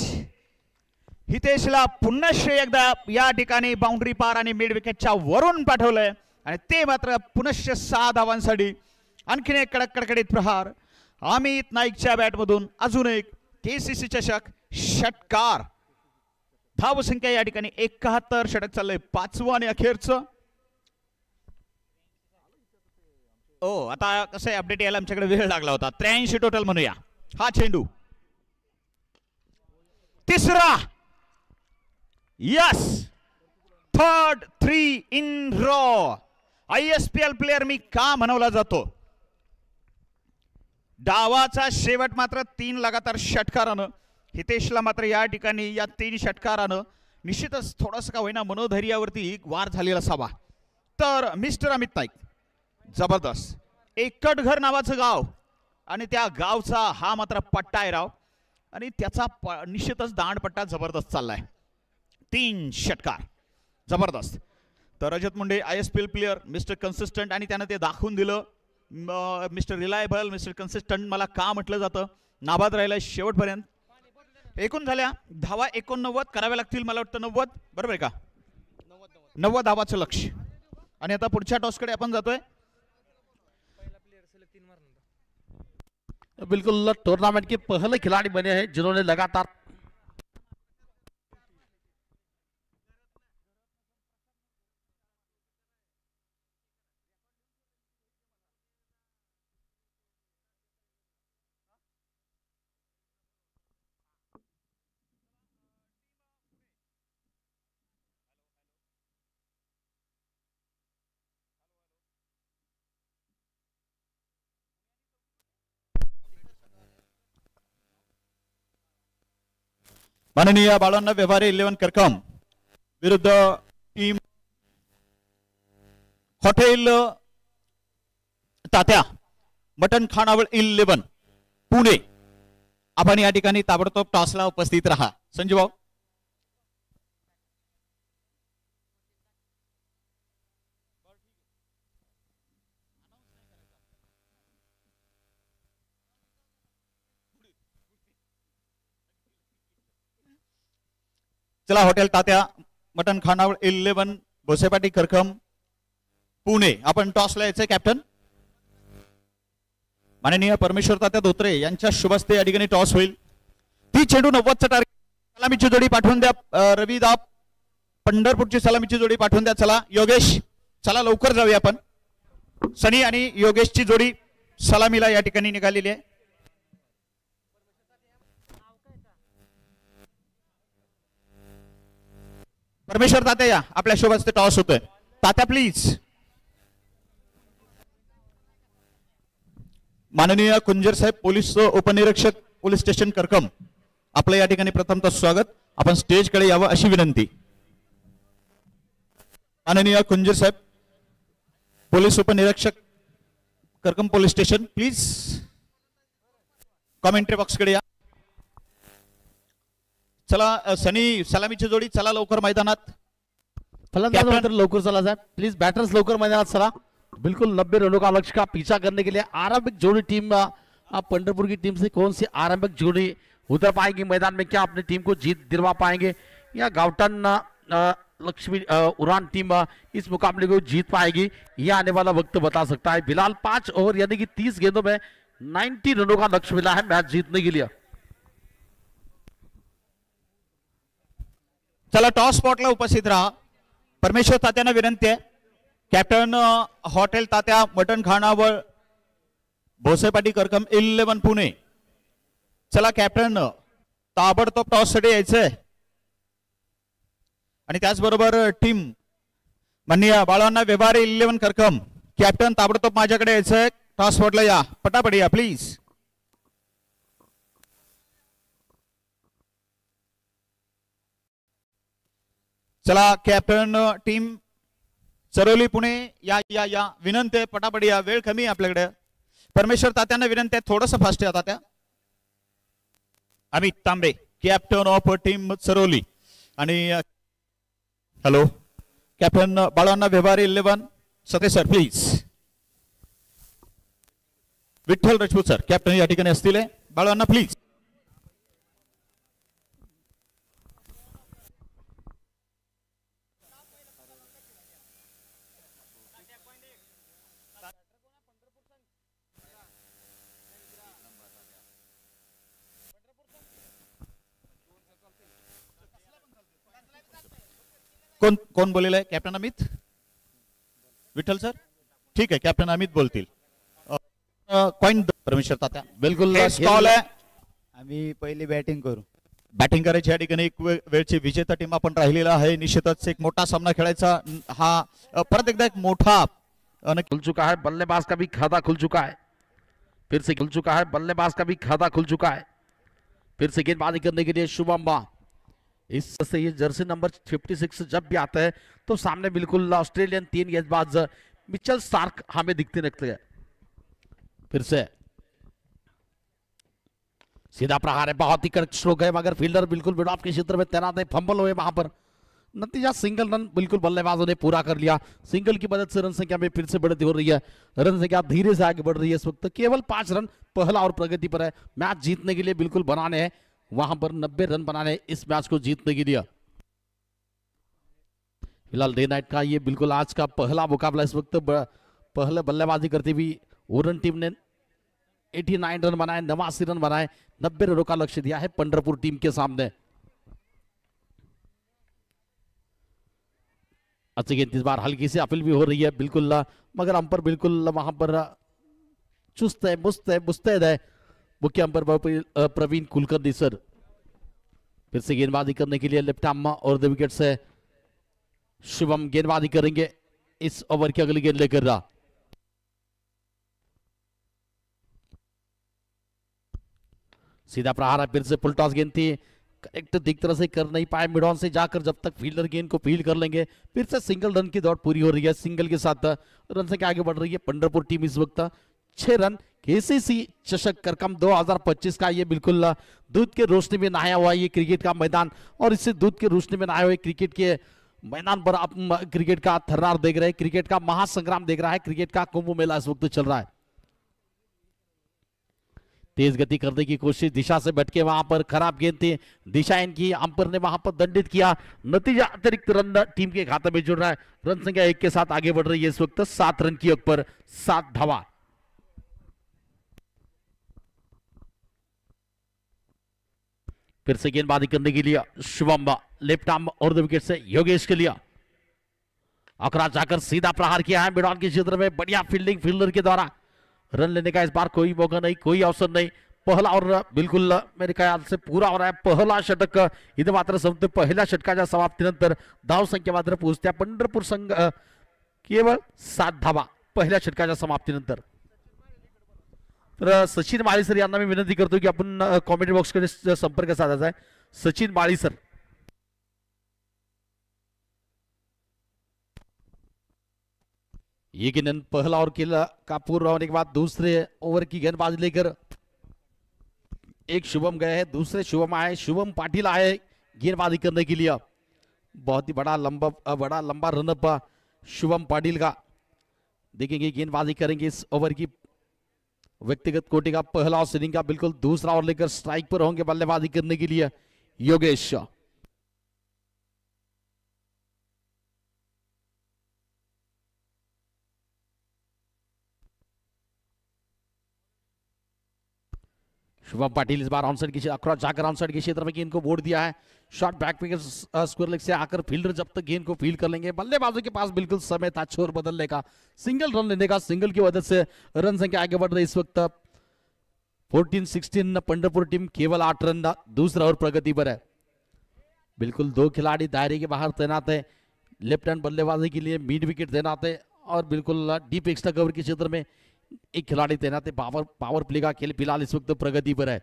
हितेशला पुन्हा एकदा या ठिकाणी बाउंड्री पार आणि मिड विकेटच्या वरून पाठवलंय आणि ते मात्र पुनश्च 6 धावांसाठी. आणखीन एक कडक कडकडीत प्रहार अमित नाईकच्या बॅटमधून. अजून एक KCC चषक षटकार. धावसंख्या या ठिकाणी 71. षटक चाललंय 5वं आणि अखेरचं. आता कसं आहे, अपडेट यायला आमच्याकडे वेळ लागला होता. 83 टोटल म्हणूया. हा चेंडू तिसरा. Yes, third 3 in row. ISPL player मी का म्हणवला जातो? डावाचा शेवट मात्र 3 लगातार षटकारानं. हितेशला मात्र या ठिकाणी या 3 षटकारानं निश्चितच थोडंसं का होईना मनोधैर्यावरती वार झालेला असावा. तर मिस्टर अमित नाईक, जबरदस्त. एकटघर नावाचं गाव आणि त्या गावचा हा मात्र पट्टा आहे राव, आणि त्याचा निश्चितच दांडपट्टा जबरदस्त चाललाय. 3 षटकार, जबरदस्त. तर Rajat Munde ISPL player, mister consistent, आणि त्यानं ते दाखवून दिलं. मिस्टर रिलायबल, मिस्टर कन्सिस्टंट मला का म्हटलं जातं, नाबाद राहिला शेवटपर्यंत. एकूण झाल्या धावा 89 कराव्या लागतील, मला वाटतं 90, बरोबर आहे का? 90 धावाचं लक्ष. आणि आता पुढच्या टॉसकडे आपण जातोय. बिल्कुल टूर्नामेंट के पहले खिलाड़ी बने हैं जिन्होंने लगातार माननीय बाळांना व्यवहारे 11 करकम विरुद्ध टीम हॉटेल तात्या मटन खानावळ 11 पुणे. आपण या ठिकाणी ताबडतोब टॉसला उपस्थित राहा. संजू भाऊ, चला. हॉटेल तात्या मटन खानावळ 11 भोसेपाटी करकम पुणे. आपण टॉसला यायचंय कॅप्टन. माननीय परमेश्वर तात्या धोत्रे यांच्या शुभस्ते या ठिकाणी टॉस होईल. ती चेंडू 90चा टार्गेट. सलामीची जोडी पाठवून द्या. रवी दाब पंढरपूरची सलामीची जोडी पाठवून द्या. चला योगेश, चला लवकर जाऊया आपण. सनी आणि योगेशची जोडी सलामीला या ठिकाणी निघालेली आहे. परमेश्वर तात्या या, आपल्या शोभाचे टॉस होतोय. तात्या प्लीज. माननीय कुंजर साहेब, पोलीस उपनिरीक्षक पोलीस स्टेशन करकम, आपलं या ठिकाणी प्रथमतः स्वागत. आपण स्टेजकडे यावं अशी विनंती. माननीय कुंजर साहेब, पोलीस उपनिरीक्षक करकम पोलीस स्टेशन, प्लीज कॉमेंट्री बॉक्सकडे या. चला सनी, सलामीची जोडी, चला लवकर मैदानात. फलंदाज लवकर चला जाए प्लीज. बैटर्स लवकर मैदानात चला. बिल्कुल 90 रनों का लक्ष्य का पीछा करने के लिए आरंभिक जोड़ी टीम पंढरपुर की टीम से कौन सी आरंभिक जोड़ी उतर पाएगी मैदान में? क्या अपनी टीम को जीत दिलवा पाएंगे या गावटन लक्ष्मी उड़ान टीम इस मुकाबले को जीत पाएगी? यह आने वाला वक्त बता सकता है. फिलहाल 5 ओवर यानी कि 30 गेंदों में 90 रनों का लक्ष्य मिला है मैच जीतने के लिए. चला टॉस स्पॉटला उपस्थित राहा. परमेश्वर तात्यांना विनंती आहे, कॅप्टन हॉटेल तात्या मटण खानावळ भोसेपाटी करकम 11 पुणे. चला कॅप्टन ताबडतोब टॉस साठी यायचंय आणि त्याचबरोबर टीम माननीय बाळांना व्यवहारे 11 करकम कॅप्टन ताबडतोब माझ्याकडे यायचंय. टॉस स्पॉटला या, पटापट या प्लीज. चला कॅप्टन टीम चरोली पुणे या या या विनंती आहे, पटापट या, वेळ कमी आहे आपल्याकडे. परमेश्वर तात्यांना विनंती आहे, थोडस फास्ट आहे तात्या. अमित तांबे कॅप्टन ऑफ टीम चरोली आणि हॅलो कॅप्टन बाळांना व्यवहारे 11 सते sir please. Vitthal Rajput sir captain या ठिकाणी असतील. बाळांना प्लीज. कोण कोण बोलेलं आहे? Captain Amit Vitthal sir. ठीक आहे, कॅप्टन अमित बोलतील. कॉइन परमेश्वर तात्या बिल्कुल कॉल आहे. आम्ही पहिली बॅटिंग करू. बॅटिंग करायची या ठिकाणी एक वेळची विजेता टीम आपण राहिलेला आहे. निश्चितच एक मोठा सामना खेळायचा हा परत एकदा एक मोठा खुल चुका है, बल्लेबाज का भी खाता खुल चुका है. फिर से खुल चुका है, बल्लेबाज का भी खाता खुल चुका है. फिर से गेंदबाजी करने के लिए शुभम बा. इससे ये जर्सी नंबर 56 जब भी आता है तो सामने बिल्कुल ऑस्ट्रेलियन 3 गेंदबाज मिचेल स्टार्क हमें दिखते लगते हैं. फिर से सीधा प्रहार है, बहुत ही कड़क स्ट्रोक है, मगर फील्डर बिल्कुल मिड ऑफ के क्षेत्र में तैनात है. फंबल हुए वहां पर, नतीजा सिंगल रन बिल्कुल बल्लेबाजों ने पूरा कर लिया. सिंगल की मदद से रन संख्या में फिर से बढ़ती हो रही है. रन संख्या धीरे से आगे बढ़ रही है इस वक्त. केवल 5 रन पहला और प्रगति पर है. मैच जीतने के लिए बिल्कुल बनाने हैं, वहां पर 90 रन बनाने इस मैच को जीतने के लिए. फिलहाल डे नाइट का ये बिल्कुल आज का पहला मुकाबला. इस वक्त पहले बल्लेबाजी करती हुई उरण टीम ने 89 रन बनाए, 89 रन बनाए, 90 रनों का लक्ष्य दिया है पंढरपुर टीम के सामने. अच्छी गेंद इस बार हल्की सी अपील भी हो रही है बिल्कुल, मगर अंपर बिल्कुल वहां पर चुस्त है, मुस्तैद है मुख्य अंपर प्रवीण कुलकर्णी सर. फिर से गेंदबाजी करने के लिए लेफ्ट आर्म और द विकेट से शुभम गेंदबाजी करेंगे इस ओवर की अगली गेंद लेकर रहा. सीधा प्रहार है, फिर से फुल टॉस गेंद थी, करेक्ट ठीक तरह से कर नहीं पाए. मिड ऑन से जाकर जब तक फील्डर गेंद को फील्ड कर लेंगे, फिर से सिंगल रन की दौड़ पूरी हो रही है. सिंगल के साथ रन से आगे बढ़ रही है पंढरपुर टीम. इस वक्त 6 रन. केसीसी चषक करकम 2025 का ये बिल्कुल दूध के रोशनी में नहाया हुआ ये क्रिकेट का मैदान, और इससे दूध के रोशनी में नहाए हुए क्रिकेट के मैदान पर आप क्रिकेट का थर्रार देख रहे हैं, क्रिकेट का महासंग्राम देख रहा है, क्रिकेट का कुंभ मेला इस वक्त चल रहा है. तेज गति करने की कोशिश, दिशा से भटके, वहां पर खराब गेंद थी, दिशा इनकी अंपायर ने वहां पर दंडित किया. नतीजा अतिरिक्त रन टीम के खाते में जुड़ रहा है. रन संख्या 1 के साथ आगे बढ़ रही है इस वक्त 7 रन की अक पर 7 धावा. फिर से गेंदबाजी करने के लिए शुभम लेफ्ट आर्म और द विकेट से योगेश के लिए अकरा जाकर सीधा प्रहार किया है मिड ऑन के क्षेत्र में. बढ़िया फील्डिंग फील्डर के द्वारा. रन लेने का इस बार कोई मौका नहीं, कोई अवसर नहीं. पहला और बिल्कुल मेरे ख्याल से पूरा हो रहा है. पहला षटक इथं मात्र संपते. पहिल्या षटकाच्या समाप्तीनंतर धाव संख्या मात्र पोहोचत्या पंढरपूर संघ केवळ 7 धावा पहिल्या षटकाच्या समाप्तीनंतर. तर सचिन माळी सर यांना मी विनंती करतो की आपण कॉमेंट्री बॉक्सकडे संपर्क साधायचा आहे. सचिन माळी सर. ये गेंद पहला ओवर खेला का पूरा होने के बाद दूसरे ओवर की गेंदबाजी लेकर एक शुभम गए हैं, दूसरे शुभम आए, शुभम पाटिल आए गेंदबाजी करने के लिए. बहुत ही बड़ा लंबा रनअप शुभम पाटिल का. देखेंगे गेंदबाजी करेंगे इस ओवर की. व्यक्तिगत कोटि का पहला और इनिंग का बिल्कुल दूसरा ओवर लेकर स्ट्राइक पर होंगे बल्लेबाजी करने के लिए योगेश. शुभम पाटिल इस बार ऑनसाइड की अक्रॉस जाकर ऑनसाइड के क्षेत्र में गेंद को वोट दिया है। शॉट बैक में स्क्वायर लेग से आकर फील्डर जब तक गेंद को फील्ड कर लेंगे, बल्लेबाजों के पास बिल्कुल समय था छोर बदलने का, सिंगल रन लेने का। सिंगल की वजह से रन संख्या आगे बढ़ रही इस वक्त 14-16। पंढरपुर टीम केवल 8 रन दूसरा और प्रगति पर है। बिल्कुल 2 खिलाड़ी दायरे के बाहर तैनात है। लेफ्ट हैंड बल्लेबाजी के लिए मिड विकेट तैनात है और बिल्कुल डीप एक्स्ट्रा कवर के क्षेत्र में एक खिलाड़ी तैनात है। पावर प्ले का खेल फिलहाल इस वक्त प्रगति पर है।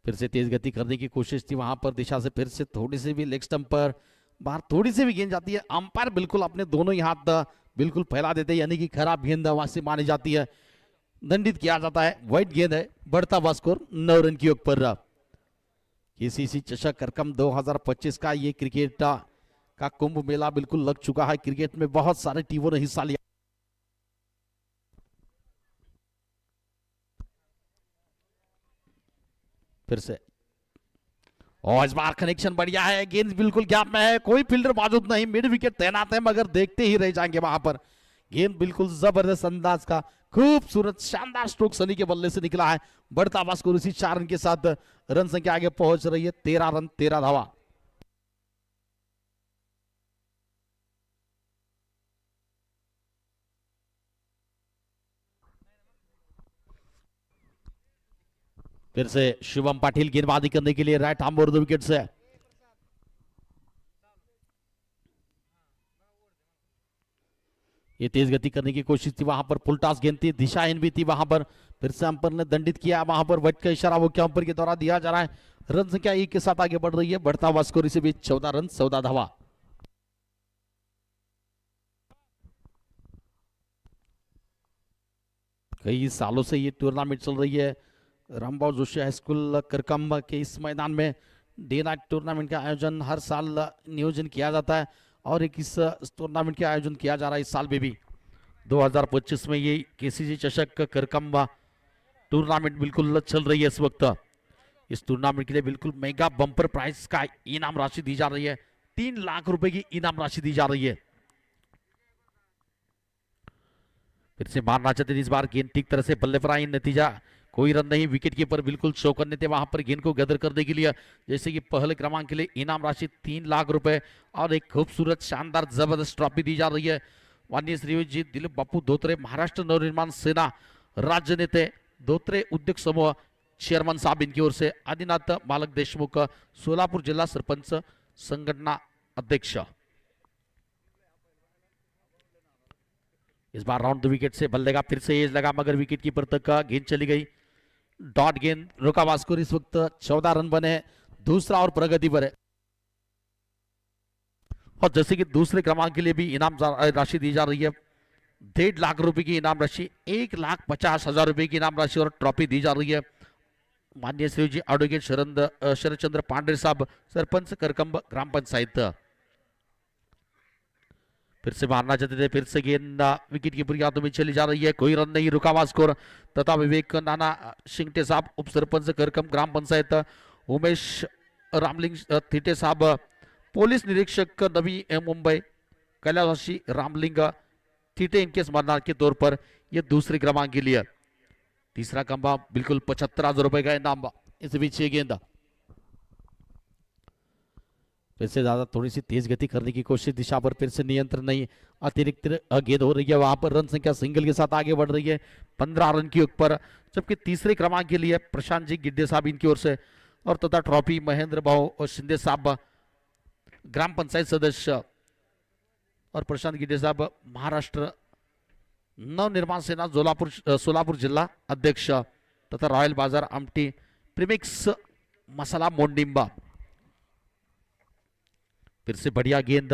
फिर से तेज गति करने की कोशिश थी वहां पर, दिशा से फिर से थोड़ी सी भी लेग स्टंप पर बाहर थोड़ी सी भी गेंद जाती है। अंपायर बिल्कुल अपने दोनों ही हाथ बिल्कुल फैला देते हैं, यानी कि खराब गेंद वहां से मानी जाती है, दंडित किया जाता है। वाइट गेंद है, बढ़ता हुआ स्कोर 9 रन की योग पर। केसीसी चषक करकम 2025 का ये क्रिकेट का कुंभ मेला बिल्कुल लग चुका है। क्रिकेट में बहुत सारे टीमों ने हिस्सा लिया। फिर से और इस बार कनेक्शन बढ़िया है, गेंद बिल्कुल गैप में है, कोई फील्डर मौजूद नहीं, मिड विकेट तैनात है, मगर देखते ही रह जाएंगे वहां पर। गेंद बिल्कुल जबरदस्त अंदाज का खूबसूरत शानदार स्ट्रोक सनी के बल्ले से निकला है। बढ़ता हुआ स्कोर इसी 4 रन के साथ रन संख्या आगे पहुंच रही है 13 रन 13 धावा। फिर से शुभम पाटिल गेंदबाजी करने के लिए right arm over the wicket से। ये तेज गति करने की कोशिश थी, वहां पर फुल टॉस गेंद थी, दिशाहीन भी थी वहां पर। फिर से अंपायर ने दंडित किया, वहां पर वाइट का इशारा वो क्या अंपायर के द्वारा दिया जा रहा है। रन संख्या 1 के साथ आगे बढ़ रही है, बढ़ता हुआ स्कोर इसी बीच 14 रन 14 धावा। कई सालों से ये टूर्नामेंट चल रही है। रामबाव जोशी हाई स्कूल करकम के इस मैदान में डे नाइट टूर्नामेंट का आयोजन हर साल नियोजन किया जाता है और एक इस टूर्नामेंट का आयोजन किया जा रहा है इस साल में भी। 2025 में ये केसीसी चषक करकम टूर्नामेंट बिल्कुल चल रही है इस वक्त। इस टूर्नामेंट के लिए बिल्कुल मेगा बम्पर प्राइस का इनाम राशि दी जा रही है, 3 लाख रुपए की इनाम राशि दी जा रही है। फिर से मारना चाहते थे इस बार, गेंद ठीक तरह से बल्ले पर आई, नतीजा कोई रन नहीं। विकेट कीपर बिल्कुल चौकन्ने थे वहां पर गेंद को गदर करने के लिए। जैसे कि पहले क्रमांक के लिए इनाम राशि 3 लाख रुपए और एक खूबसूरत शानदार जबरदस्त ट्रॉफी दी जा रही है। माननीय श्री जी दिलीप बापू धोत्रे महाराष्ट्र नवनिर्माण सेना राज्य नेते धोत्रे उद्योग समूह चेयरमैन साहब इनकी ओर से, आदिनाथ मालक देशमुख सोलापुर जिला सरपंच संगठना अध्यक्ष। इस बार राउंड द विकेट से बल्ले का फिर से एज लगा, मगर विकेट कीपर तक गेंद चली गई। डॉट गेंद, रोका हुआ स्कोर इस वक्त 14 रन बने, दूसरा और प्रगति पर है। और जैसे कि दूसरे क्रमांक के लिए भी इनाम राशि दी जा रही है, 1.5 लाख रुपए की इनाम राशि, 1,50,000 रुपए की इनाम राशि और ट्रॉफी दी जा रही है। माननीय श्री जी एडवोकेट शरद चंद्र पांडे साहब, सरपंच करकम ग्राम पंचायत। फिर से मारना चाहते थे, फिर से गेंद विकेट कीपर के हाथों में चली जा रही है, कोई रन नहीं, रुका हुआ स्कोर। तथा विवेक नाना शिंगटे साहब, उप सरपंच करकम ग्राम पंचायत, उमेश रामलिंग थिटे साहब, पुलिस निरीक्षक नवी मुंबई, कैलाशी रामलिंग थिटे, इनके स्मरणार्थ के तौर पर यह दूसरे क्रमांक के लिए। तीसरा खंभा बिल्कुल 75,000 रुपए का इनाम। इस बीच ये गेंद फिर से ज्यादा थोड़ी सी तेज गति करने की कोशिश, दिशा पर फिर से नियंत्रण नहीं, अतिरिक्त गेंद हो रही है वहां पर। रन संख्या सिंगल के साथ आगे बढ़ रही है 15 रन की ऊपर, जबकि तीसरे क्रमांक के लिए प्रशांत जी गिड्डे साहब इनकी ओर से और तथा ट्रॉफी महेंद्र भाऊ शिंदे साहब ग्राम पंचायत सदस्य और प्रशांत गिड्डे साहब महाराष्ट्र नवनिर्माण सेना सोलापुर जिला अध्यक्ष तथा रॉयल बाजार आमटी प्रीमिक्स मसाला मोंडिम्बा। फिर से बढ़िया गेंद,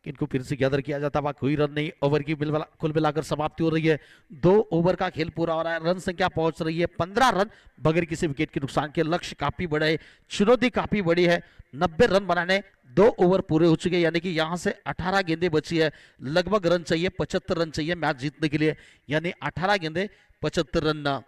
इनको फिर से गैदर किया जाता है, कोई रन नहीं। ओवर की कुल मिलाकर समाप्ति हो रही है, 2 ओवर का खेल पूरा हो रहा है, रन संख्या पहुंच रही है 15 रन बगैर किसी विकेट के नुकसान के। लक्ष्य काफी बड़ा है, चुनौती काफी बड़ी है, 90 रन बनाने 2 ओवर पूरे हो चुके हैं, यानी कि यहां से 18 गेंदें बची है। लगभग रन चाहिए 75 रन चाहिए मैच जीतने के लिए, यानी 18 गेंदें 75 रन।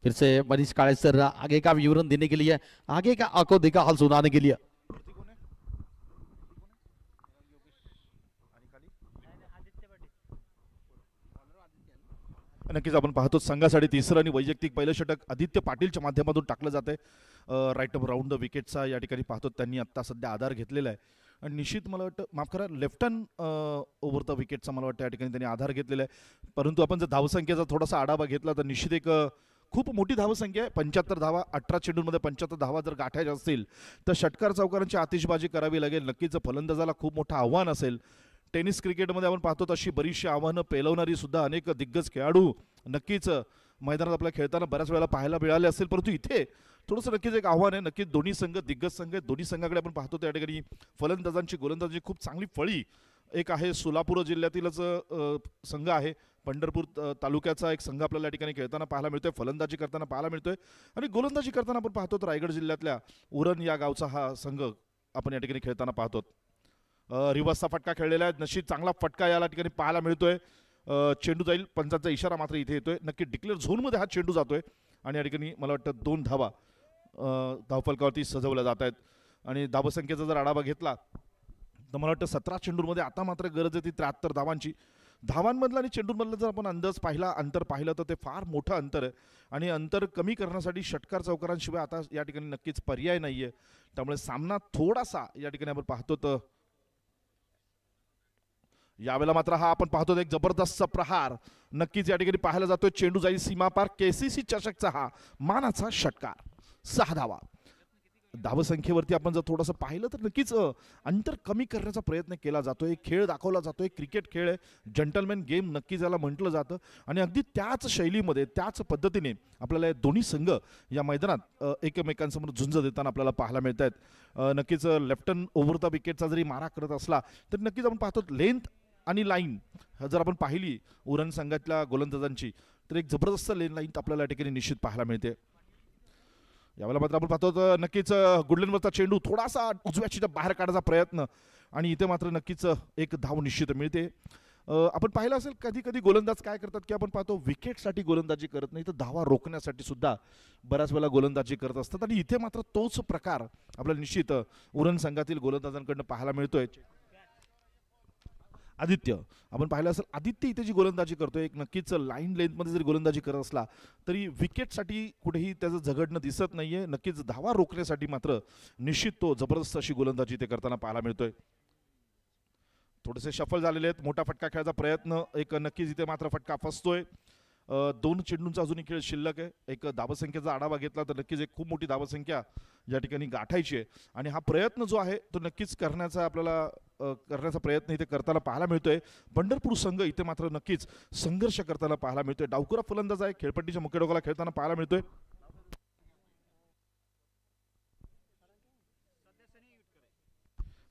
फिर से मनीष काळे सर आगे का विवरण देने के लिए, आगे का आंखों देखा हाल सुनाने के लिए। नक्कीच आपण पाहतो संघासाठी तिसरं आणि वैयक्तिक पहिलं षटक आदित्य पाटीलच्या माध्यमातून टाकलं जाते राईट अप राऊंड द विकेटचा या ठिकाणी पाहतो त्यांनी आत्ता सध्या आधार घेतलेला आहे आणि निश्चित मला वाटतं माफ करा लेफ्ट हँड ओव्हर द विकेटचा मला वाटतं या ठिकाणी त्यांनी आधार घेतलेला आहे परंतु आपण जर धावसंख्येचा थोडासा आढावा घेतला तर निश्चित एक खूप मोठी धावसंख्या आहे 75 धावा 18 चेंडूंमध्ये 75 धावा जर गाठायच्या असतील तर षटकार चौकारांची आतिषबाजी करावी लागेल नक्कीच फलंदाजाला खूप मोठं आव्हान असेल टेनिस क्रिकेटमध्ये आपण पाहतो तशी बरीचशी आव्हानं पेलवणारी सुद्धा अनेक दिग्गज खेळाडू नक्कीच मैदानात आपल्या खेळताना बऱ्याच वेळेला पाहायला मिळाले असेल परंतु इथे थोडंसं नक्कीच एक आव्हान आहे नक्कीच दोन्ही संघ दिग्गज संघ आहेत दोन्ही संघाकडे आपण पाहतो त्या ठिकाणी फलंदाजांची गोलंदाजी खूप चांगली फळी एक आहे सोलापूर जिल्ह्यातीलच संघ आहे पंढरपूर तालुक्याचा एक संघ आपल्याला या ठिकाणी खेळताना पाहायला मिळतोय फलंदाजी करताना पाहायला मिळतोय आणि गोलंदाजी करताना आपण पाहतो तर रायगड जिल्ह्यातल्या उरण या गावचा हा संघ आपण या ठिकाणी खेळताना पाहतो रिवर्सचा फटका खेळलेला आहे नशीब चांगला फटका या ठिकाणी पाहायला मिळतोय चेंडू जाईल पंचांचा इशारा मात्र इथे येतोय नक्की डिक्लेअर झोनमध्ये हा चेंडू जातोय आणि या ठिकाणी मला वाटतं 2 धावा धावफलकावरती सजवल्या जात आहेत आणि धावसंख्येचा जर आढावा घेतला तर मला वाटतं 17 चेंडूंमध्ये आता मात्र गरज आहे ती 73 धावांची धावांमधला आणि चेंडूंमधला जर आपण अंतर पाहिलं तर ते फार मोठं अंतर आहे आणि अंतर कमी करण्यासाठी षटकार चौकारांशिवाय आता या ठिकाणी नक्कीच पर्याय नाहीये त्यामुळे सामना थोडासा या ठिकाणी आपण पाहतो तर यावेळेला मात्र हा आपण पाहतो एक जबरदस्त प्रहार नक्कीच या ठिकाणी पाहायला जातोय चेंडू जाईल सीमापार केसीसी चषकचा हा मानाचा षटकार 6 धावा धावसंख्येवरती आपण जर थोडंसं पाहिलं तर नक्कीच अंतर कमी करण्याचा प्रयत्न केला जातोय खेळ दाखवला जातोय क्रिकेट खेळ आहे जंटलमॅन गेम नक्कीच याला म्हटलं जातं आणि अगदी त्याच शैलीमध्ये त्याच पद्धतीने आपल्याला दोन्ही संघ या मैदानात एकमेकांसमोर झुंज देताना आपल्याला पाहायला मिळत आहेत नक्कीच लेफ्ट हँड ओव्हर द विकेटचा जरी मारा करत असला तर नक्कीच आपण पाहतो लेंथ आणि लाईन जर आपण पाहिली उरण संघातल्या गोलंदाजांची तर एक जबरदस्त लाईन आपल्याला या ठिकाणी निश्चित पाहायला मिळते यावेळेला मात्र आपण पाहतो तर नक्कीच गुडलेनवरचा चेंडू थोडासा उजव्याच्या बाहेर काढायचा प्रयत्न आणि इथे मात्र नक्कीच एक धाव निश्चित मिळते आपण पाहिलं असेल कधी कधी गोलंदाज काय करतात की आपण पाहतो विकेटसाठी गोलंदाजी करत नाही तर धावा रोखण्यासाठी सुद्धा बऱ्याच वेळेला गोलंदाजी करत असतात आणि इथे मात्र तोच प्रकार आपल्याला निश्चित उरण संघातील गोलंदाजांकडून पाहायला मिळतोय आदित्य आपण पाहिलं असेल आदित्य इथे जी गोलंदाजी करतोय एक नक्कीच लाईन लेंथमध्ये जरी गोलंदाजी करत असला तरी विकेटसाठी कुठेही त्याचं झगडणं दिसत नाहीये नक्कीच धावा रोखण्यासाठी मात्र निश्चित तो जबरदस्त अशी गोलंदाजी ते करताना पाहायला मिळतोय थोडेसे शफल झालेले आहेत मोठा फटका खेळायचा प्रयत्न एक नक्कीच इथे मात्र फटका फसतोय 2 चेंडूंचा अजूनही खेळ शिल्लक आहे एक धावसंख्येचा आढावा घेतला तर नक्कीच एक खूप मोठी धावसंख्या या ठिकाणी गाठायची आहे आणि हा प्रयत्न जो आहे तो नक्कीच करण्याचा प्रयत्न इथे करताना पाहायला मिळतोय पंढरपूर संघ इथे मात्र नक्कीच संघर्ष करताना पाहायला मिळतोय डावकुरा फलंदाज आहे खेळपट्टीच्या मुख्य डोकाला खेळताना पाहायला मिळतोय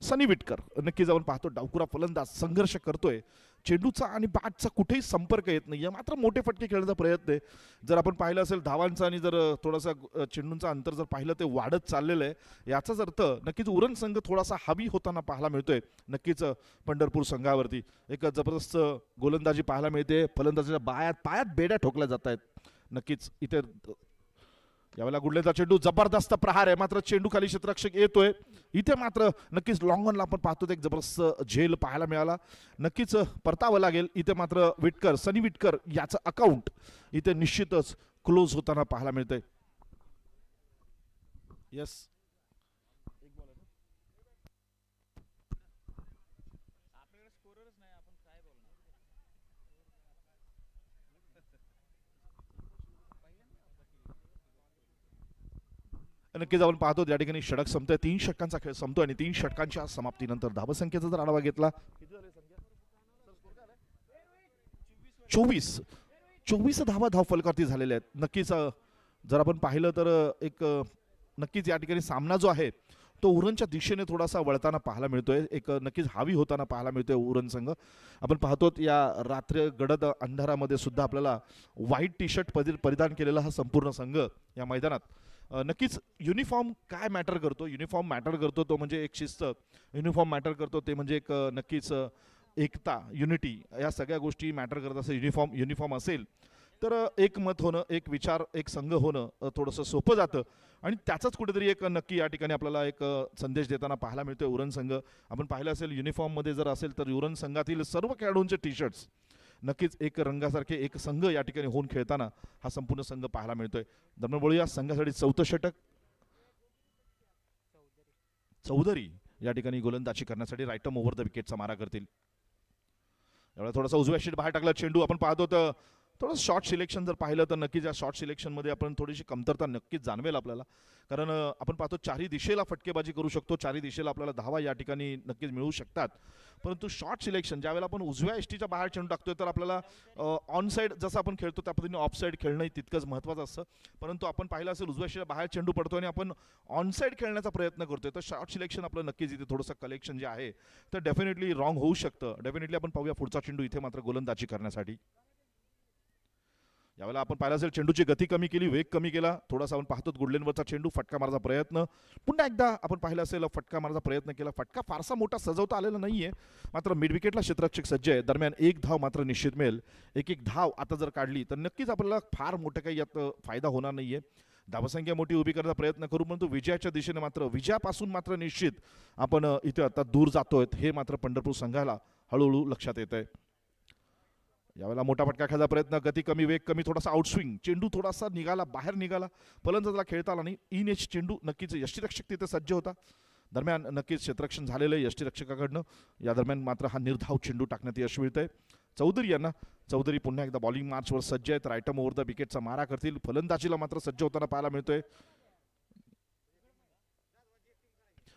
सनी विटकर नक्कीच आपण पाहतो डावकुरा फलंदाज संघर्ष करतोय चेंडूचा आणि बॅटचा कुठेही संपर्क येत नाही मात्र मोठे फटके खेळण्याचा प्रयत्न आहे जर आपण पाहिलं असेल धावांचा आणि जर थोडासा चेंडूंचा अंतर जर पाहिलं ते वाढत चाललेलं आहे याचाच अर्थ नक्कीच उरण संघ थोडासा हवी होताना पाहायला मिळतोय नक्कीच पंढरपूर संघावरती एक जबरदस्त गोलंदाजी पाहायला मिळते फलंदाजाच्या पायात बेड्या ठोकल्या जात आहेत नक्कीच इथे यावेळेला गुडलेचा चेंडू जबरदस्त प्रहार आहे मात्र चेंडू खाली क्षेत्ररक्षक येतोय इथे मात्र नक्कीच लॉंग ऑनला आपण पाहतो एक जबरदस्त झेल पाहायला मिळाला नक्कीच परतावं लागेल इथे मात्र विटकर सनी विटकर याचं अकाउंट इथे निश्चितच क्लोज होताना पाहायला मिळतंय यस नक्कीच आपण पाहतो या ठिकाणी षटक संपतोय 3 षटकांचा खेळ संपतोय आणि 3 षटकांच्या समाप्तीनंतर धावसंख्येचा जर आढावा घेतला 24 धावा धावफलकावरती झालेल्या आहेत नक्कीच जर आपण पाहिलं तर एक नक्कीच या ठिकाणी सामना जो आहे तो उरणच्या दिशेने थोडासा वळताना पाहायला मिळतोय एक नक्कीच हावी होताना पाहायला मिळतोय उरण संघ आपण पाहतो या रात्र गडद अंधारामध्ये सुद्धा आपल्याला व्हाईट टी शर्ट परिधान केलेला हा संपूर्ण संघ या मैदानात नक्कीच युनिफॉर्म काय मॅटर करतो युनिफॉर्म मॅटर करतो तो म्हणजे एक शिस्त युनिफॉर्म मॅटर करतो ते म्हणजे एक नक्कीच एकता युनिटी या सगळ्या गोष्टी मॅटर करत असेल युनिफॉर्म असेल तर एकमत होणं, एक विचार, एक संघ होणं थोडंसं सोपं जातं आणि त्याचाच कुठेतरी एक नक्की या ठिकाणी आपल्याला एक संदेश देताना पाहायला मिळतोय उरण संघ. आपण पाहिलं असेल युनिफॉर्ममध्ये जर असेल तर उरण संघातील सर्व खेळाडूंचे टी शर्ट्स नक्कीच एक रंगासारखे एक संघ या ठिकाणी होऊन खेळताना हा संपूर्ण संघ पाहायला मिळतोय. दरम्यान वळूया संघासाठी चौथं षटक. चौधरी या ठिकाणी गोलंदाजी करण्यासाठी राईटम ओव्हर द विकेटचा मारा करतील. यावेळेला थोडासा उजव्या शीट बाहेर टाकला चेंडू. आपण पाहतो तर थोडं शॉर्ट सिलेक्शन जर पाहिलं तर नक्कीच या शॉर्ट सिलेक्शनमध्ये आपण थोडीशी कमतरता नक्कीच जाणवेल आपल्याला. कारण आपण पाहतो चारही दिशेला फटकेबाजी करू शकतो, चारही दिशेला आपल्याला धावा या ठिकाणी नक्कीच मिळू शकतात. परंतु शॉर्ट सिलेक्शन ज्यावेळेला आपण उजव्या एसटीच्या बाहेर चेंडू टाकतोय तर आपल्याला ऑन साईड जसं आपण खेळतो त्या पद्धतीने ऑफ साईड खेळणं तितकंच महत्त्वाचं असतं. परंतु आपण पाहिलं असेल उजव्या एसटीच्या बाहेर चेंडू पडतो आणि आपण ऑन साईड खेळण्याचा प्रयत्न करतोय तर शॉर्ट सिलेक्शन आपलं नक्कीच इथे थोडंसं कलेक्शन जे आहे तर डेफिनेटली रॉंग होऊ शकतं. डेफिनेटली आपण पाहूया पुढचा चेंडू इथे मात्र गोलंदाजी करण्यासाठी. यावेळेला आपण पाहिलं असेल चेंडूची गती कमी केली, वेग कमी केला. थोडासा आपण पाहतो गुडलेनवरचा चेंडू फटका मारायचा प्रयत्न. पुन्हा एकदा आपण पाहिलं असेल फटका मारायचा प्रयत्न केला. फटका फारसा मोठा सजवता आलेला नाहीये, मात्र मिड विकेटला क्षेत्ररक्षक सज्ज आहे. दरम्यान एक धाव मात्र निश्चित मिळेल. एक धाव आता जर काढली तर नक्कीच आपल्याला फार मोठं काही यात फायदा होणार नाहीये. धावसंख्या मोठी उभी करण्याचा प्रयत्न करू, परंतु विजयाच्या दिशेने मात्र विजयापासून मात्र निश्चित आपण इथे आता दूर जातोय हे मात्र पंढरपूर संघाला हळूहळू लक्षात येत आहे. यावेळेला मोठा फटका खेळायचा प्रयत्न, गती कमी, वेग कमी, थोडासा आउटस्विंग. चेंडू थोडासा निघाला, बाहेर निघाला, फलंदाजाला खेळता आला नाही. इन एच चेंडू नक्कीच यष्टीरक्षक तिथे सज्ज होता. दरम्यान नक्कीच क्षेत्ररक्षण झालेलं आहे यष्टीरक्षकाकडनं. या दरम्यान मात्र हा निर्धाव चेंडू टाकण्यात यश मिळतंय चौधरी यांना. चौधरी पुन्हा एकदा बॉलिंग मार्चवर सज्ज आहेत. राईटम ओव्हर द विकेटचा मारा करतील. फलंदाजीला मात्र सज्ज होताना पाहायला मिळतोय.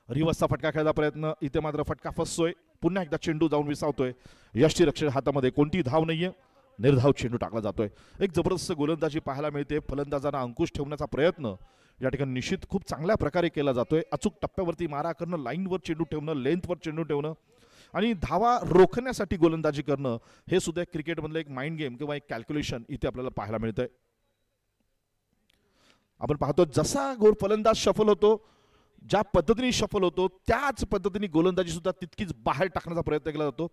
रिवर्सचा फटका खेळायचा प्रयत्न, इथे मात्र फटका फसतोय. पुन्हा एकदा चेंडू जाऊन विसावतोय. यष्टीरक्षक हातामध्ये कोणती धाव नाहीये. निर्धाव चेंडू टाकला जातोय. एक जबरदस्त गोलंदाजी पाहायला मिळते. फलंदाजांना अंकुश ठेवण्याचा प्रयत्न या ठिकाणी निश्चित खूप चांगल्या प्रकारे केला जातोय. अचूक टप्प्यावरती मारा करणं, लाईनवर चेंडू ठेवणं, लेंथवर चेंडू ठेवणं आणि धावा रोखण्यासाठी गोलंदाजी करणं हे सुद्धा एक क्रिकेटमधलं एक माइंड गेम किंवा एक कॅल्क्युलेशन इथे आपल्याला पाहायला मिळतंय. आपण पाहतो जसा फलंदाज शफल होतो, ज्या पद्धतीने शफल होतो त्याच पद्धतीने गोलंदाजी सुद्धा तितकीच बाहेर टाकण्याचा प्रयत्न केला जातो.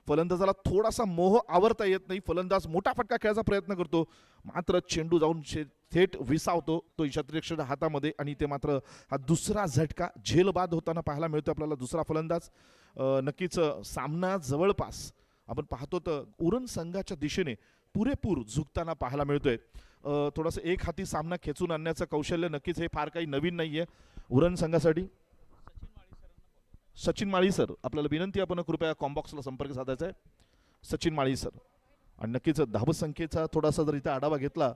फलंदाजाला थोडासा मोह आवरता येत नाही. फलंदाज मोठा फटका खेळायचा प्रयत्न करतो, मात्र चेंडू जाऊन थेट विसावतो तो यष्टीरक्षकाच्या हातामध्ये आणि ते मात्र हा दुसरा झटका झेलबाद होताना पाहायला मिळतो आपल्याला. दुसरा फलंदाज नक्कीच सामना जवळपास आपण पाहतो तर उरण संघाच्या दिशेने पुरेपूर झुकताना पाहायला मिळतोय. थोडंसं एक हाती सामना खेचून आणण्याचं कौशल्य नक्कीच हे फार काही नवीन नाहीये उरण संघासाठी. सचिन माळी सर आपल्याला विनंती, आपण कृपया कॉम्बॉक्सला संपर्क साधायचा आहे. सचिन माळी सर. आणि नक्कीच धावसंख्येचा थोडासा जर इथे आढावा घेतला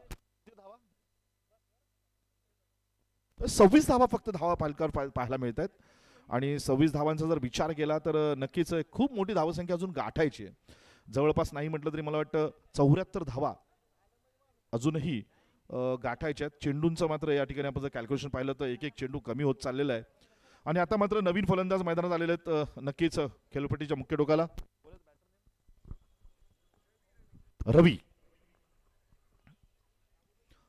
26 धावा फक्त धावा पाहायला मिळत आहेत. आणि 26 धावांचा जर विचार केला तर नक्कीच खूप मोठी धावसंख्या अजून गाठायची आहे. जवळपास नाही म्हटलं तरी मला वाटतं 74 धावा अजूनही गाठायच्या आहेत. चेंडूंचं मात्र या ठिकाणी आपण जर कॅल्क्युलेशन पाहिलं तर एक चेंडू कमी होत चाललेला आहे. आणि आता मात्र नवीन फलंदाज मैदानात आलेले आहेत. नक्कीच खेळपट्टीच्या मुख्य टोकाला रवी.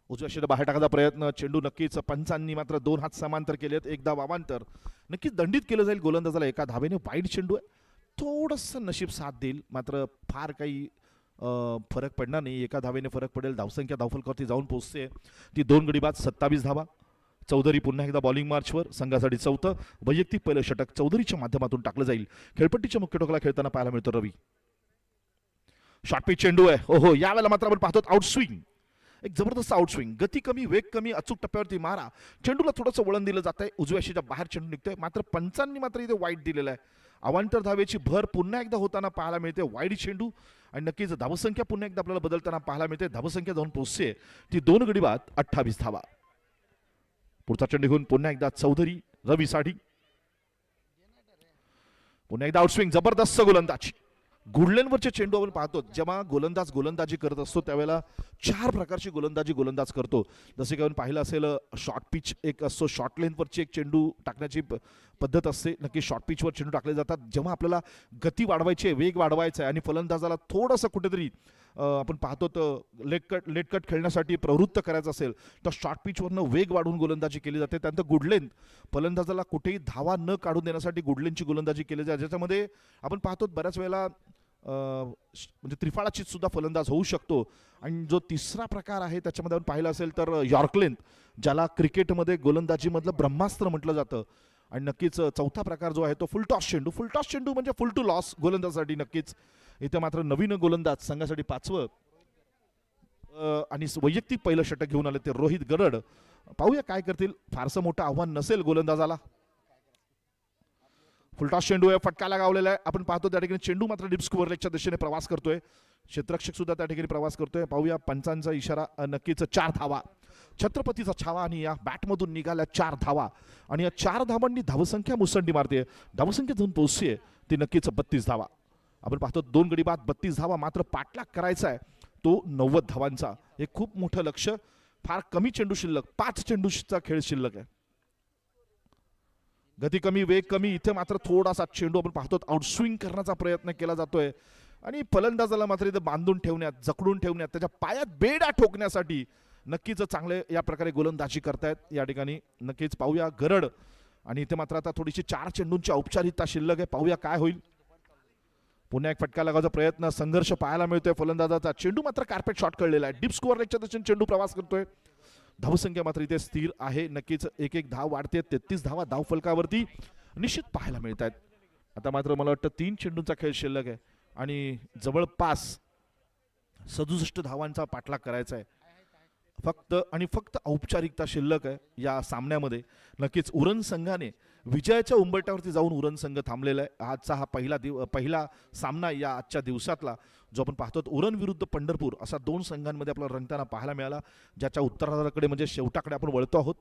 उजव्या शीट बाहेर टाकायचा प्रयत्न, चेंडू नक्कीच पंचांनी मात्र 2 हात समांतर केलेत. एकदा वावांतर नक्कीच दंडित केलं जाईल गोलंदाजाला एका धावेने. वाईड चेंडू आहे, थोडंसं नशीब साथ देईल, मात्र फार काही फरक पडणार नाही. एका धावेने फरक पडेल. धावसंख्या धावफलकावरती जाऊन पोहोचते ती 2 गडी बाद 27 धावा. चौधरी पुन्हा एकदा बॉलिंग मार्चवर. संघासाठी चौथं वैयक्तिक पहिलं षटक चौधरीच्या माध्यमातून टाकलं जाईल. खेळपट्टीच्या मुख्य टोकाला खेळताना पाहायला मिळतो रवी. शॉर्टपिच चेंडू आहे. हो यावेळेला मात्र आपण पाहतो आउटस्विंग. एक जबरदस्त आउटस्विंग, गती कमी, वेग कमी, अचूक टप्प्यावरती मारा. चेंडूला थोडंसं वळण दिलं जात आहे. उजव्या शीच्या बाहेर चेंडू निघतोय, मात्र पंचांनी मात्र इथे वाईट दिलेला आहे. अवांतर धावेची भर पुन्हा एकदा होताना पाहायला मिळते. वाईड चेंडू आणि नक्कीच धावसंख्या पुन्हा एकदा आपल्याला बदलताना पाहायला मिळते. धावसंख्या जाऊन पोहोचते ती 2 गडी बाद 28 धावा. पुढचा चेंडू घेऊन पुन्हा एकदा चौधरी रवीसाठी. पुन्हा एकदा आउटस्विंग, जबरदस्त गोलंदाजी. गुडलेनवरचे चेंडू आपण पाहतो. जेव्हा गोलंदाजी करत असतो त्यावेळेला 4 प्रकारची गोलंदाज करतो. जसे की आपण पाहिलं असेल शॉर्ट पिच एक असतो, शॉर्ट लेंथवरची एक चेंडू टाकण्याची पद्धत असते. नक्की शॉर्ट पिचवर चेंडू टाकले जातात. जेव्हा आपल्याला गती वाढवायची आहे, वेग वाढवायचा आहे आणि फलंदाजाला थोडंसं कुठेतरी आपण पाहतो तर लेट कट खेळण्यासाठी प्रवृत्त करायचं असेल तर शॉर्ट पिचवरनं वेग वाढवून गोलंदाजी केली जाते. त्यानंतर गुडलेंथ फलंदाजाला कुठेही धावा न काढून देण्यासाठी गुडलेंथची गोलंदाजी केली जाते. ज्याच्यामध्ये आपण पाहतो बऱ्याच वेळेला म्हणजे त्रिफळाची सुद्धा फलंदाज होऊ शकतो. आणि जो तिसरा प्रकार आहे त्याच्यामध्ये आपण पाहिलं असेल तर यॉर्कलेंथ, ज्याला क्रिकेटमध्ये गोलंदाजीमधलं ब्रह्मास्त्र म्हटलं जातं. आणि नक्कीच चौथा प्रकार जो आहे तो फुल टॉस चेंडू. फुल टॉस चेंडू म्हणजे फुल टू लॉस गोलंदाजासाठी. नक्कीच इथे मात्र नवीन गोलंदाज संघासाठी 5वं आणि वैयक्तिक पहिलं षटक घेऊन आले ते रोहित गरड. पाहूया काय करतील. फारसं मोठं आव्हान नसेल गोलंदाजाला. फुलटॉस चेंडू आहे, फटका लगावलेला आहे. आपण पाहतो त्या ठिकाणी चेंडू मात्र डीप स्कोअर लेगच्या दिशेने प्रवास करतोय. क्षेत्ररक्षक सुद्धा त्या ठिकाणी प्रवास करतोय. पाहूया पंचांचा इशारा. नक्कीच 4 धावा, छत्रपतीचा छावा आणि या बॅटमधून निघाल्या 4 धावा. आणि या 4 धावांनी धावसंख्या मुसंडी मारते. धावसंख्या जाऊन पोहोचते ती नक्कीच 32 धावा. आपण पाहतो 2 गडी बाद 32 धावा. मात्र पाठलाग करायचा आहे तो 90 धावांचा. हे खूप मोठं लक्ष. फार कमी चेंडू शिल्लक, 5 चेंडूचा खेळ शिल्लक आहे. गती कमी, वेग कमी. इथे मात्र थोडासा चेंडू आपण पाहतो आउटस्विंग करण्याचा प्रयत्न केला जातोय. आणि फलंदाजाला मात्र इथे बांधून ठेवण्यात, जखडून ठेवण्यात, त्याच्या पायात बेडा ठोकण्यासाठी नक्कीच चांगले या प्रकारे गोलंदाजी करतायत या ठिकाणी. नक्कीच पाहूया गरड. आणि इथे मात्र आता थोडीशी 4 चेंडूंची औपचारिकता शिल्लक आहे. पाहूया काय होईल. पुन्हा एक फटका लागायचा प्रयत्न, संघर्ष पाहायला मिळतोय फलंदाजाचा. चेंडू मात्र कार्पेट शॉट कळलेला आहे. डीप स्कोअर लेगच्या दिशेने चेंडू प्रवास करतोय. धावसंख्या मात्र इथे स्थिर आहे. नक्कीच एक धाव वाढते. 33 धावा धाव फलकावरती निश्चित पाहायला मिळत आहेत. आता मात्र मला वाटतं 3 चेंडूंचा खेळ शिल्लक आहे आणि जवळपास 67 धावांचा पाठलाग करायचा आहे. फक्त औपचारिकता शिल्लक आहे या सामन्यामध्ये. नक्कीच उरण संघाने विजयाच्या उंबरठ्यावरती जाऊन उरण संघ थांबलेला आहे. आजचा हा पहिला सामना या आजच्या दिवसातला जो आपण पाहतो उरण विरुद्ध पंढरपूर असा 2 संघांमध्ये आपल्याला रंगताना पाहायला मिळाला, ज्याच्या उत्तरार्धाकडे म्हणजे शेवटाकडे आपण वळतो आहोत.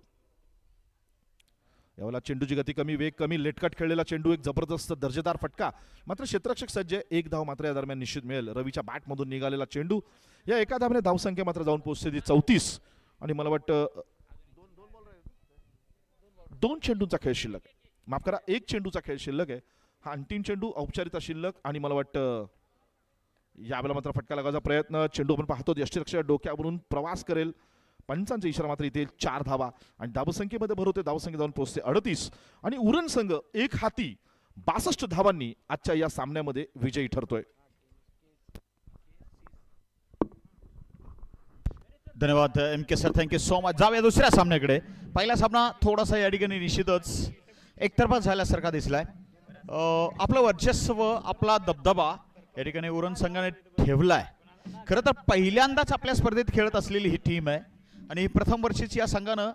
यावेळेला चेंडूची गती कमी, वेग कमी, लेटकट खेळलेला चेंडू, एक जबरदस्त दर्जेदार फटका. मात्र क्षेत्ररक्षक सज्ज, 1 धाव मात्र या दरम्यान निश्चित मिळेल. रवीच्या बॅटमधून निघालेला चेंडू या एका धावने धावसंख्या मात्र जाऊन पोहोचते ती 34. आणि मला वाटतं 2 चेंडूंचा खेळ शिल्लक आहे. माफ करा, 1 चेंडूचा खेळ शिल्लक आहे. हा अंतिम चेंडू, औपचारिकता शिल्लक. आणि मला वाटतं यावेळेला मात्र फटका लागायचा प्रयत्न. चेंडू आपण पाहतो यष्टीरक्षक डोक्यावरून प्रवास करेल. पंचांचा इशारा मात्र इथे 4 धावा. आणि धावसंख्येमध्ये भर होते. धावसंख्या जाऊन पोहोचते 38. आणि उरण संघ एक हाती 62 धावांनी आजच्या या सामन्यामध्ये विजयी ठरतोय. धन्यवाद MK sir, thank you so much. जाऊया दुसऱ्या सामन्याकडे. पहिला सामना थोडासा या ठिकाणी निश्चितच एकतर्फा झाल्यासारखा दिसलाय. आपलं वर्चस्व, आपला दबदबा या ठिकाणी उरण संघाने ठेवलाय. खरं तर पहिल्यांदाच आपल्या स्पर्धेत खेळत असलेली ही टीम आहे आणि प्रथम वर्षीची या संघानं